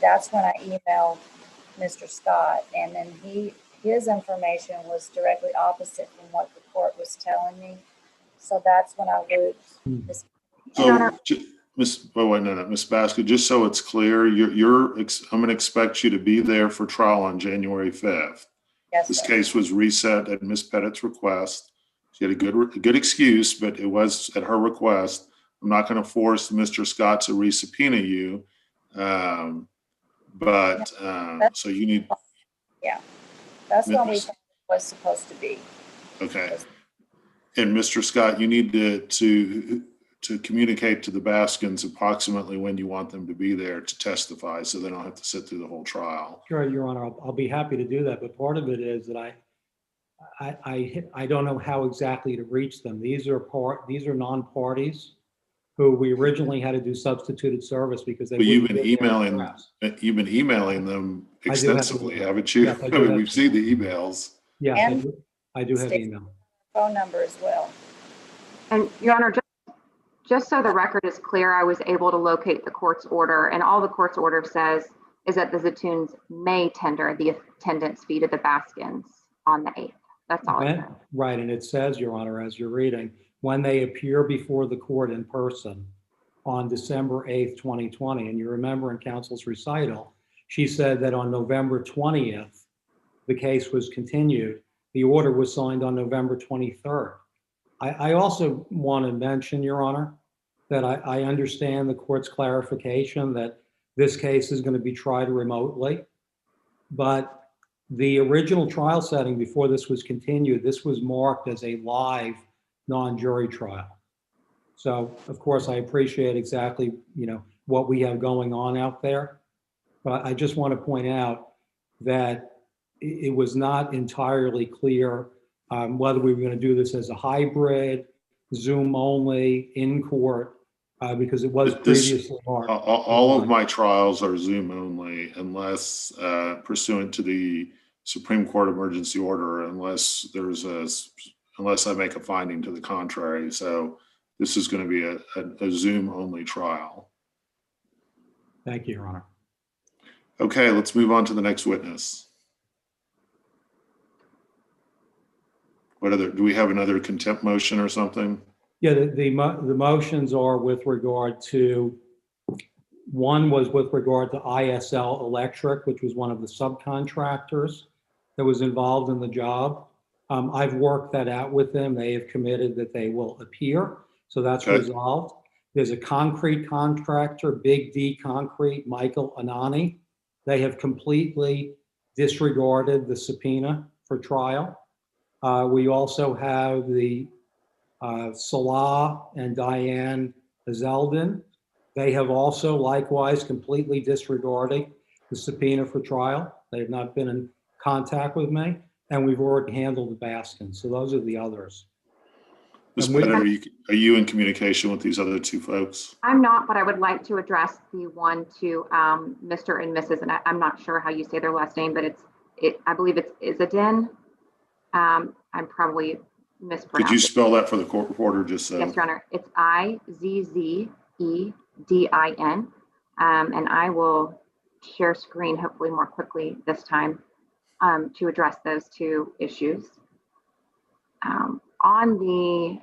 that's when I emailed Mr. Scott, and then his information was directly opposite from what the court was telling me. So that's when I looped this. So, Miss Baskin, just so it's clear, I'm going to expect you to be there for trial on January 5th. Yes, This sir. case was reset at Miss Pettit's request. She had a good excuse, but it was at her request. I'm not going to force Mr. Scott to re-subpoena you. So you need. Yeah, that's when we thought it was supposed to be. Okay. And Mr. Scott, you need to communicate to the Baskins approximately when you want them to be there to testify, so they don't have to sit through the whole trial. Sure, Your Honor, I'll be happy to do that, but part of it is that I don't know how exactly to reach them. These are non-parties who we originally had to do substituted service because they. But you've been emailing them extensively, haven't you? Yes, I mean, we've seen the emails. Yes, And I do have email. Phone number as well. And Your Honor, just so the record is clear, I was able to locate the court's order, and all the court's order says is that the Zatoons may tender the attendance fee to the Baskins on the 8th. That's all it says. Right, and it says, Your Honor, as you're reading, when they appear before the court in person on December 8th, 2020, and you remember in counsel's recital, she said that on November 20th, the case was continued. The order was signed on November 23rd. I also want to mention, Your Honor, that I understand the court's clarification that this case is going to be tried remotely, but the original trial setting before this was continued, this was marked as a live non-jury trial. So, of course, I appreciate exactly, what we have going on out there, but I just want to point out that it was not entirely clear whether we were going to do this as a hybrid, Zoom only, in court, because it was previously marked. All of my trials are Zoom only unless pursuant to the Supreme Court emergency order, unless I make a finding to the contrary. So this is going to be a Zoom only trial. Thank you, Your Honor. Okay, let's move on to the next witness. Do we have another contempt motion or something? Yeah, the motions are with regard to, one was with regard to ISL Electric, which was one of the subcontractors that was involved in the job. I've worked that out with them. They have committed that they will appear. So that's okay. Resolved. There's a concrete contractor, Big D Concrete, Michael Anani. They have completely disregarded the subpoena for trial. We also have the Salah and Diane Zeldin. They have also likewise completely disregarded the subpoena for trial. They have not been in contact with me, and we've already handled the Baskins. So those are the others. Ms. Pettit, are you in communication with these other two folks? I'm not, but I would like to address the one to Mr. and Mrs. And I'm not sure how you say their last name, but I believe it's Izzadin. I'm probably mispronouncing. Could you spell that for the court reporter just so? Yes, Your Honor. It's Izzedin. And I will share screen hopefully more quickly this time to address those two issues. On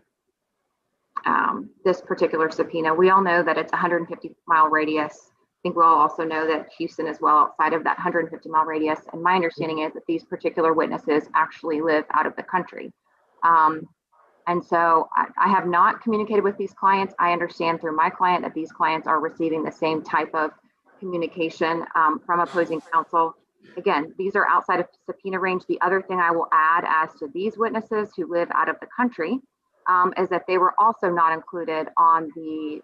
this particular subpoena, we all know that it's 150-mile radius. I think we all also know that Houston is well outside of that 150-mile radius. And my understanding is that these particular witnesses actually live out of the country. And so I have not communicated with these clients. I understand through my client that these clients are receiving the same type of communication from opposing counsel. Again, these are outside of subpoena range. The other thing I will add as to these witnesses who live out of the country is that they were also not included on the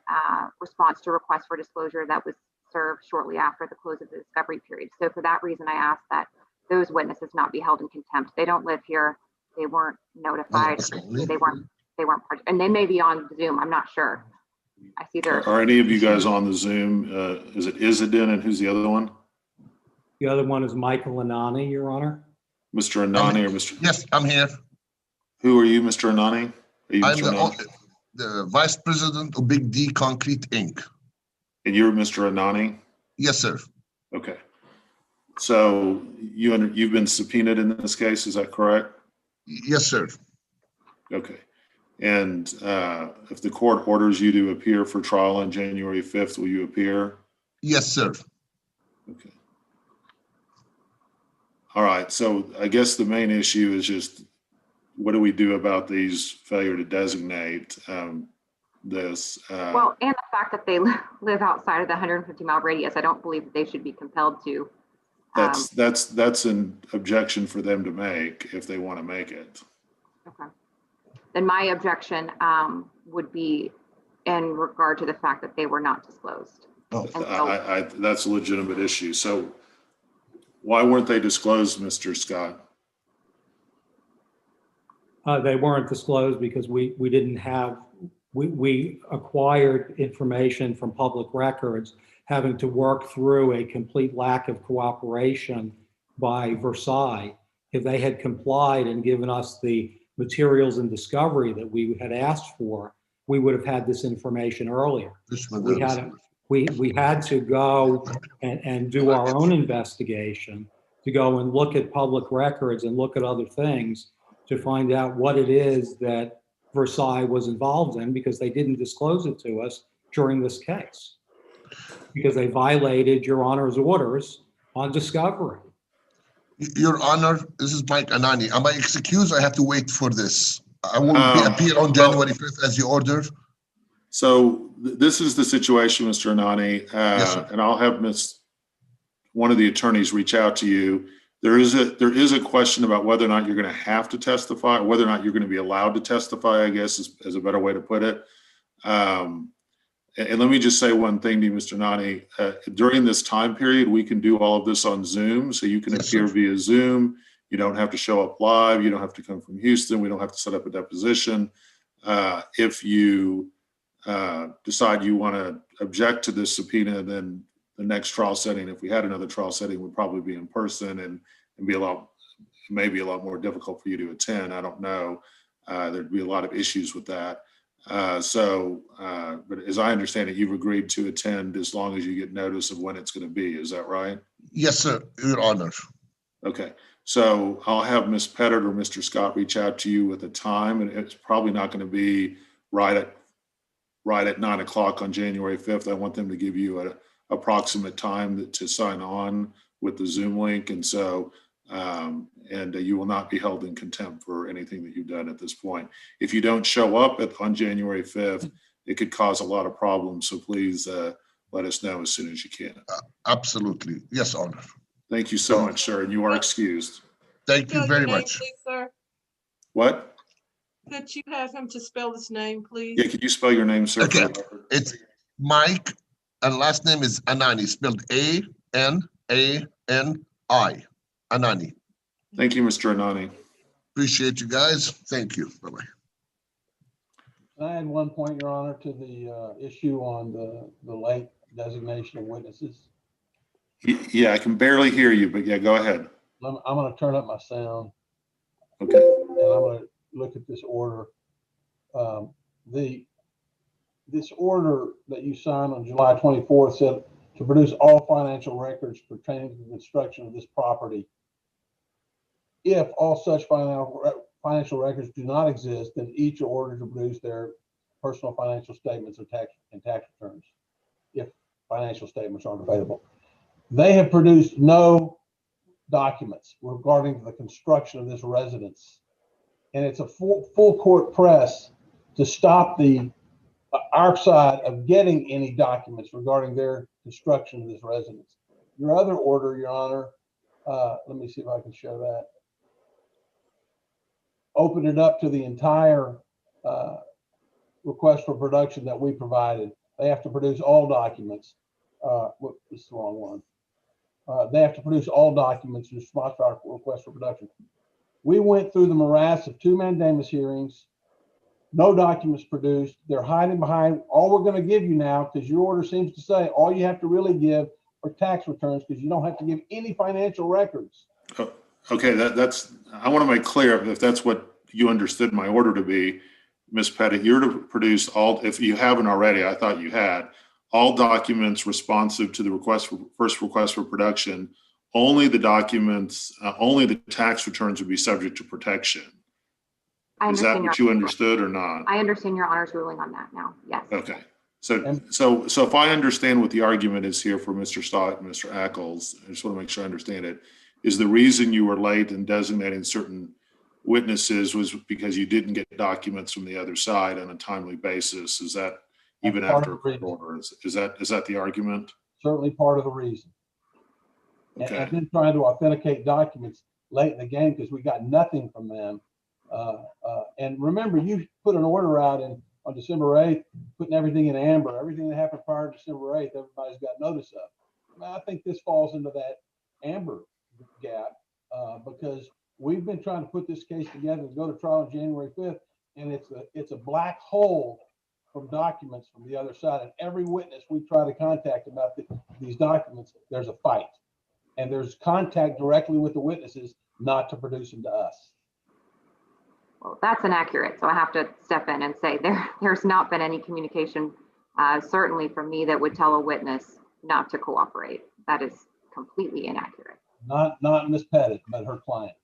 response to request for disclosure that was served shortly after the close of the discovery period. So for that reason, I asked that those witnesses not be held in contempt. They don't live here. They weren't notified. They weren't part, and they may be on Zoom. I'm not sure. I see there. Are any of you guys on the Zoom? Is it Izadin, and who's the other one? The other one is Michael Anani, Your Honor. Mr. Anani or Mr. Yes, I'm here. Who are you, Mr. Anani? Are you I'm Mr. Anani? the Vice President of Big D Concrete Inc. And you're Mr. Anani? Yes, sir. Okay. So you've been subpoenaed in this case, is that correct? Yes, sir. Okay. And if the court orders you to appear for trial on January 5th, will you appear? Yes, sir. Okay. All right. So I guess the main issue is just what do we do about these failure to designate this? Well, and the fact that they live outside of the 150-mile radius, I don't believe that they should be compelled to. That's an objection for them to make if they want to make it. Okay. Then my objection would be in regard to the fact that they were not disclosed. Oh, So, that's a legitimate issue. So why weren't they disclosed, Mr. Scott? They weren't disclosed because we didn't have, we acquired information from public records, having to work through a complete lack of cooperation by Versailles. If they had complied and given us the materials and discovery that we had asked for, we would have had this information earlier. We had to go and do our own investigation, to go and look at public records and look at other things to find out what it is that Versailles was involved in, because they didn't disclose it to us during this case, because they violated Your Honor's orders on discovery. Your Honor, this is Mike Anani. Am I excused? I have to wait for this. I will appear on January 5th as you ordered. So this is the situation, Mr. Anani, Yes, and I'll have one of the attorneys reach out to you. There is a question about whether or not you're going to have to testify, or whether or not you're going to be allowed to testify, I guess is a better way to put it. And let me just say one thing to you, Mr. Anani. During this time period, we can do all of this on Zoom, so you can appear via Zoom. You don't have to show up live. You don't have to come from Houston. We don't have to set up a deposition. If you decide you want to object to this subpoena, then the next trial setting, if we had another trial setting, would probably be in person and be maybe a lot more difficult for you to attend. I don't know. There'd be a lot of issues with that. But as I understand it, you've agreed to attend as long as you get notice of when it's going to be. Is that right? Yes, sir, Your Honor. Okay. So I'll have Ms. Pettit or Mr. Scott reach out to you with a time, and it's probably not going to be right at 9 o'clock on January 5th. I want them to give you an approximate time to sign on with the Zoom link. And so, you will not be held in contempt for anything that you've done at this point. If you don't show up on January 5th, it could cause a lot of problems. So please let us know as soon as you can. Absolutely. Yes, Honor. Thank you so much, sir. And you are excused. Thank you very Name, much. please, sir? What? Could you have him to spell his name, please? Yeah, could you spell your name, sir? Okay. It's Mike, and last name is Anani, spelled A-N-A-N-I. Anani. Thank you, Mr. Anani. Appreciate you guys. Thank you. Bye-bye. I had one point, Your Honor, to the issue on the late designation of witnesses. Yeah, I can barely hear you, but yeah, go ahead. I'm going to turn up my sound. Okay. And I'm going to look at this order. This order that you signed on July 24th said to produce all financial records pertaining to the construction of this property. If all such financial records do not exist, then each are ordered to produce their personal financial statements and tax returns, if financial statements aren't available. They have produced no documents regarding the construction of this residence. And it's a full court press to stop our side of getting any documents regarding their construction of this residence. Your other order, Your Honor, let me see if I can show that. Open it up to the entire request for production that we provided. They have to produce all documents. Whoops, this is the wrong one. They have to produce all documents in response to our request for production. We went through the morass of 2 mandamus hearings, no documents produced. They're hiding behind, all we're going to give you now, because your order seems to say all you have to really give are tax returns, because you don't have to give any financial records. Oh, okay, that's, I want to make clear if that's what you understood my order to be, Ms. Pettit, you're to produce all, if you haven't already, I thought you had, all documents responsive to the first request for production. Only the documents, only the tax returns would be subject to protection. Is that what you understood or not? I understand your Honor's ruling on that now, yes. Okay. So if I understand what the argument is here for Mr. Stott and Mr. Ackles, I just want to make sure I understand it, is the reason you were late in designating certain witnesses was because you didn't get documents from the other side on a timely basis? Is that even after a court order? Is that the argument? Certainly part of the reason. Okay. And then trying to authenticate documents late in the game because we got nothing from them. And remember, you put an order out on December 8th, putting everything in amber. Everything that happened prior to December 8th, everybody's got notice of. I think this falls into that amber gap because we've been trying to put this case together to go to trial on January 5th, and it's a black hole from documents from the other side. And every witness we try to contact about these documents, there's a fight. And there's contact directly with the witnesses not to produce them to us. Well, that's inaccurate. So I have to step in and say there's not been any communication, certainly from me, that would tell a witness not to cooperate. That is completely inaccurate. Not Ms. Pettit, but her client.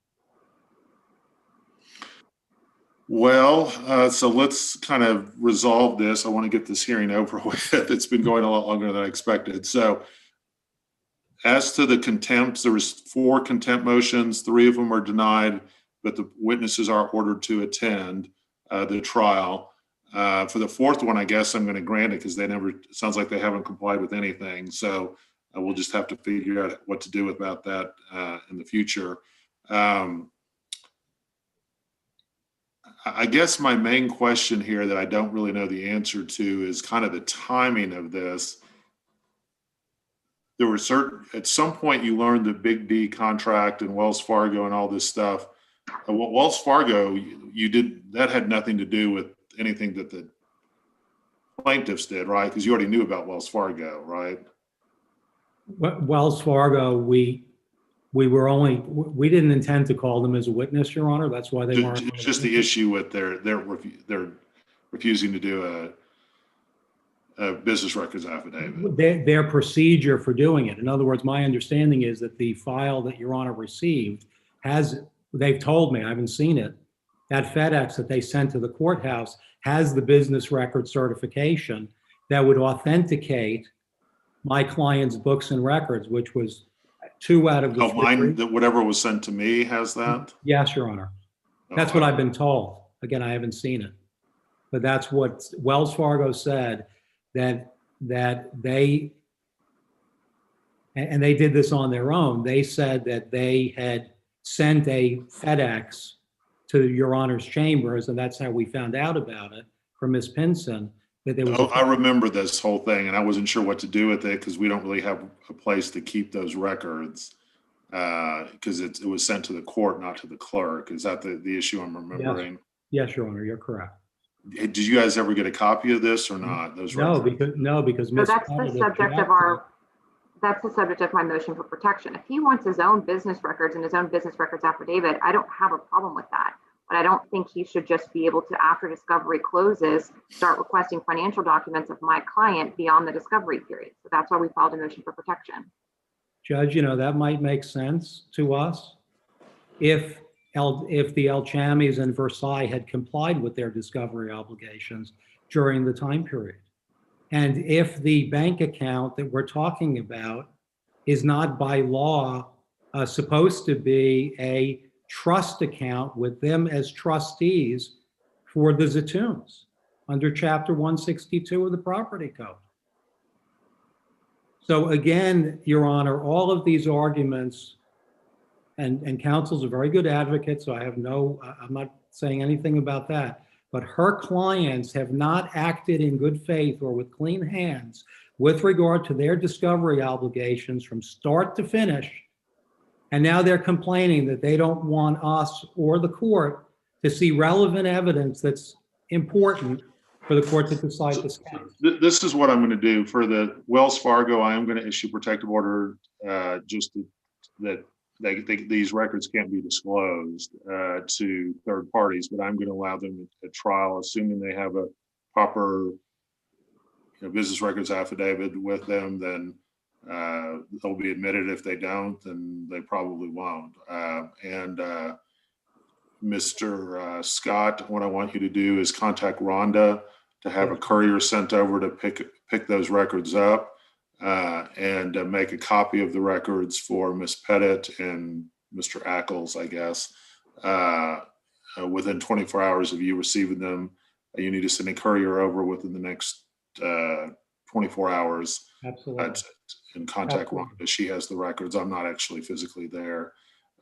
Well, so let's kind of resolve this. I want to get this hearing over with. It's been going a lot longer than I expected. So as to the contempt, there was 4 contempt motions. 3 of them are denied, but the witnesses are ordered to attend the trial. For the 4th one, I guess I'm going to grant it because it sounds like they haven't complied with anything. So we'll just have to figure out what to do about that in the future. I guess my main question here that I don't really know the answer to is kind of the timing of this. There were at some point you learned the Big D contract and Wells Fargo and all this stuff. Wells Fargo, that had nothing to do with anything that the plaintiffs did, right? Because you already knew about Wells Fargo, right? Wells Fargo, we didn't intend to call them as a witness, Your Honor. That's why they weren't. It's just the issue with they're refusing to do a business records affidavit. Their procedure for doing it. In other words, my understanding is that the file that Your Honor received they've told me, I haven't seen it, that FedEx that they sent to the courthouse has the business record certification that would authenticate my client's books and records, which was 2 out of the 3. Mine, whatever was sent to me has that? Yes, Your Honor. That's what I've been told. Again, I haven't seen it. But that's what Wells Fargo said, that they, and they did this on their own. They said that they had sent a FedEx to Your Honor's chambers, and that's how we found out about it from Ms. Pinson. That there was I remember this whole thing, and I wasn't sure what to do with it because we don't really have a place to keep those records because it was sent to the court, not to the clerk. Is that the issue I'm remembering? Yes, Your Honor, you're correct. Did you guys ever get a copy of this or not? Those records? because So that's the subject of my motion for protection. If he wants his own business records and his own business records affidavit, I don't have a problem with that. But I don't think he should just be able to, after discovery closes, start requesting financial documents of my client beyond the discovery period. So that's why we filed a motion for protection. Judge, that might make sense to us if the El Chamis and Versailles had complied with their discovery obligations during the time period. And if the bank account that we're talking about is not by law supposed to be a trust account with them as trustees for the Zatoons under Chapter 162 of the Property Code. So again, Your Honor, all of these arguments and counsel's a very good advocate, so I have I'm not saying anything about that. But her clients have not acted in good faith or with clean hands with regard to their discovery obligations from start to finish. And now they're complaining that they don't want us or the court to see relevant evidence that's important for the court to decide this case. This is what I'm going to do for the Wells Fargo. I am going to issue protective order just that these records can't be disclosed to third parties, but I'm going to allow them at trial, assuming they have a proper business records affidavit with them. Then they'll be admitted. If they don't, then they probably won't. Mr. Scott, what I want you to do is contact Rhonda to have a courier sent over to pick those records up and make a copy of the records for Ms. Pettit and Mr. Ackles, I guess. Within 24 hours of you receiving them, you need to send a courier over within the next 24 hours. Absolutely. And contact Rhonda. She has the records. I'm not actually physically there.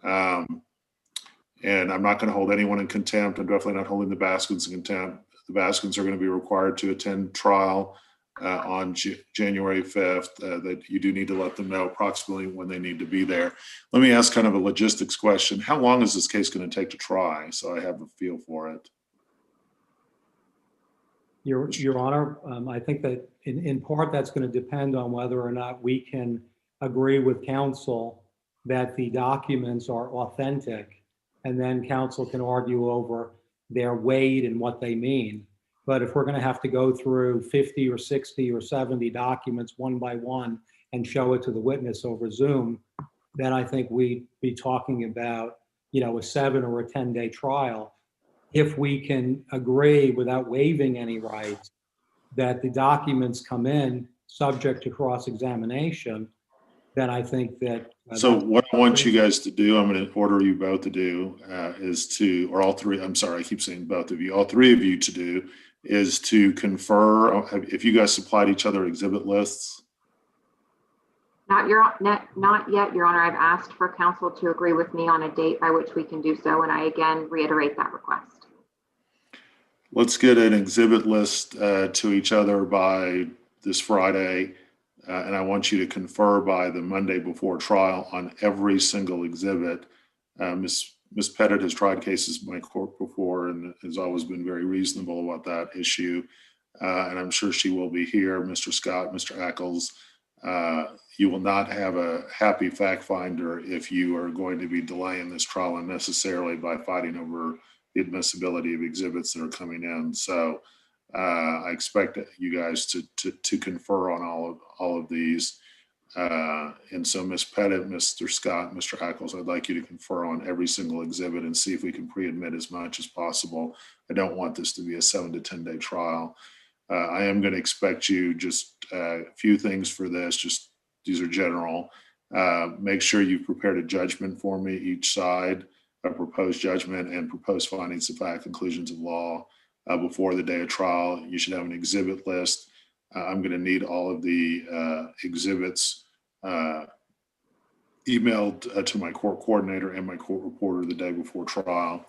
And I'm not going to hold anyone in contempt. I'm definitely not holding the Baskins in contempt. The Baskins are going to be required to attend trial on January 5th. That you do need to let them know approximately when they need to be there. Let me ask kind of a logistics question. How long is this case going to take to try? So I have a feel for it. Your Honor, I think that in part that's going to depend on whether or not we can agree with counsel that the documents are authentic, and then counsel can argue over their weight and what they mean. But if we're going to have to go through 50 or 60 or 70 documents one by one and show it to the witness over Zoom, then I think we'd be talking about, a 7 or a 10-day trial. If we can agree without waiving any rights that the documents come in subject to cross-examination, then I think that. So what I want you guys to do, I'm going to order you both to do or all three, I'm sorry, I keep saying both of you, all three of you to do is to confer, if you guys supplied each other exhibit lists. Not yet, Your Honor. I've asked for counsel to agree with me on a date by which we can do so, and I again reiterate that request. Let's get an exhibit list to each other by this Friday, and I want you to confer by the Monday before trial on every single exhibit. Ms. Pettit has tried cases in my court before and has always been very reasonable about that issue, and I'm sure she will be here. Mr. Scott, Mr. Ackles, you will not have a happy fact finder if you are going to be delaying this trial unnecessarily by fighting over the admissibility of exhibits that are coming in. So I expect you guys to confer on all of these. And so Ms. Pettit, Mr. Scott, Mr. Ackles, I'd like you to confer on every single exhibit and see if we can pre-admit as much as possible. I don't want this to be a 7 to 10 day trial. I am going to expect you just a few things for this, these are general. Make sure you've prepared a judgment for me, each side, a proposed judgment and proposed findings of fact, conclusions of law before the day of trial. You should have an exhibit list. I'm going to need all of the exhibits emailed to my court coordinator and my court reporter the day before trial.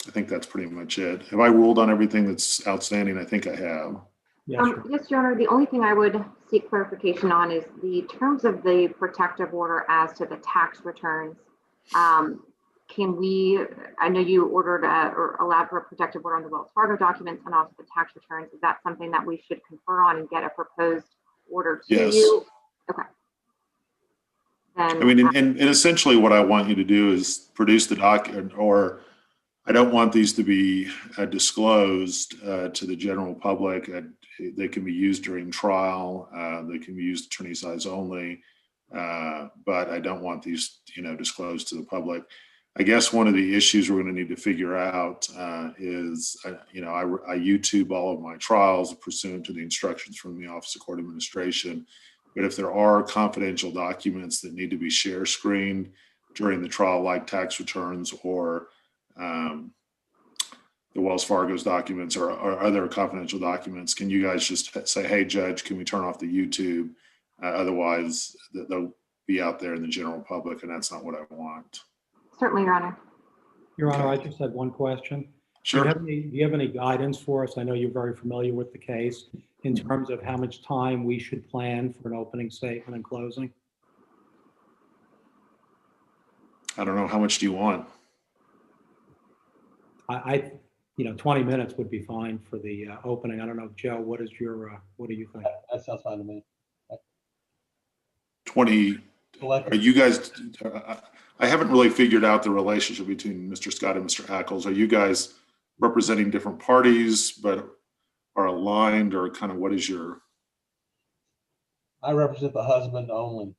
I think that's pretty much it. Have I ruled on everything that's outstanding? I think I have. Yes, yes, Your Honor. The only thing I would seek clarification on is the terms of the protective order as to the tax returns. Can we, I know you ordered or allowed for a protective order on the Wells Fargo documents and also the tax returns. Is that something that we should confer on and get a proposed order to you? Okay. Then, I mean, and essentially what I want you to do is produce the document, or I don't want these to be disclosed to the general public. They can be used during trial. They can be used attorney's eyes only, but I don't want these, disclosed to the public. I guess one of the issues we're going to need to figure out is, I YouTube all of my trials pursuant to the instructions from the Office of Court Administration. But if there are confidential documents that need to be share screened during the trial, like tax returns or the Wells Fargo's documents or other confidential documents, can you guys just say, hey, Judge, can we turn off the YouTube? Otherwise, be out there in the general public, and that's not what I want. Certainly, Your Honor. Your Honor, I Okay. just had one question. Do Sure. you have any guidance for us? I know you're very familiar with the case in terms of how much time we should plan for an opening statement and closing. I don't know, how much do you want? I 20 minutes would be fine for the opening. I don't know, Joe, what do you think? That sounds fine to me. 20, are Collective, you guys, I haven't really figured out the relationship between Mr. Scott and Mr. Ackles. Are you guys representing different parties but are aligned, or kind of what is your, I represent the husband only.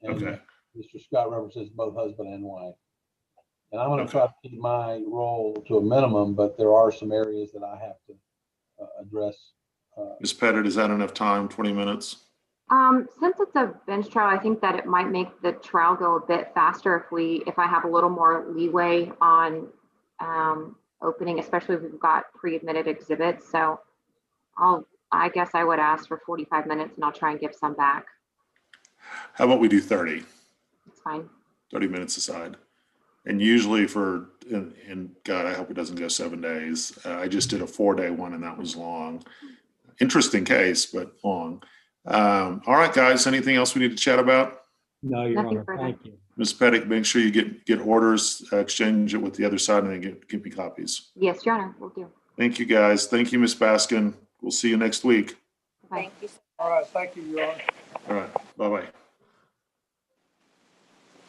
And okay, Mr. Scott represents both husband and wife. And I'm gonna Okay. try to keep my role to a minimum, but there are some areas that I have to address. Ms. Pettit, is that enough time, 20 minutes? Since it's a bench trial, I think that it might make the trial go a bit faster if I have a little more leeway on opening, especially if we've got pre-admitted exhibits. So I guess I would ask for 45 minutes and I'll try and give some back. How about we do 30? It's fine. 30 minutes aside. And usually and God, I hope it doesn't go 7 days. I just did a 4-day one and that was long. Interesting case, but long. All right, guys, anything else we need to chat about? No, Your Nothing Honor, further. thank you. Ms. Pettit, make sure you get orders, exchange it with the other side, and then give me copies. Yes, Your Honor, will do. Thank you, guys. Thank you, Ms. Baskin. We'll see you next week. Bye. Thank you. All right, thank you, Your Honor. All right, bye-bye.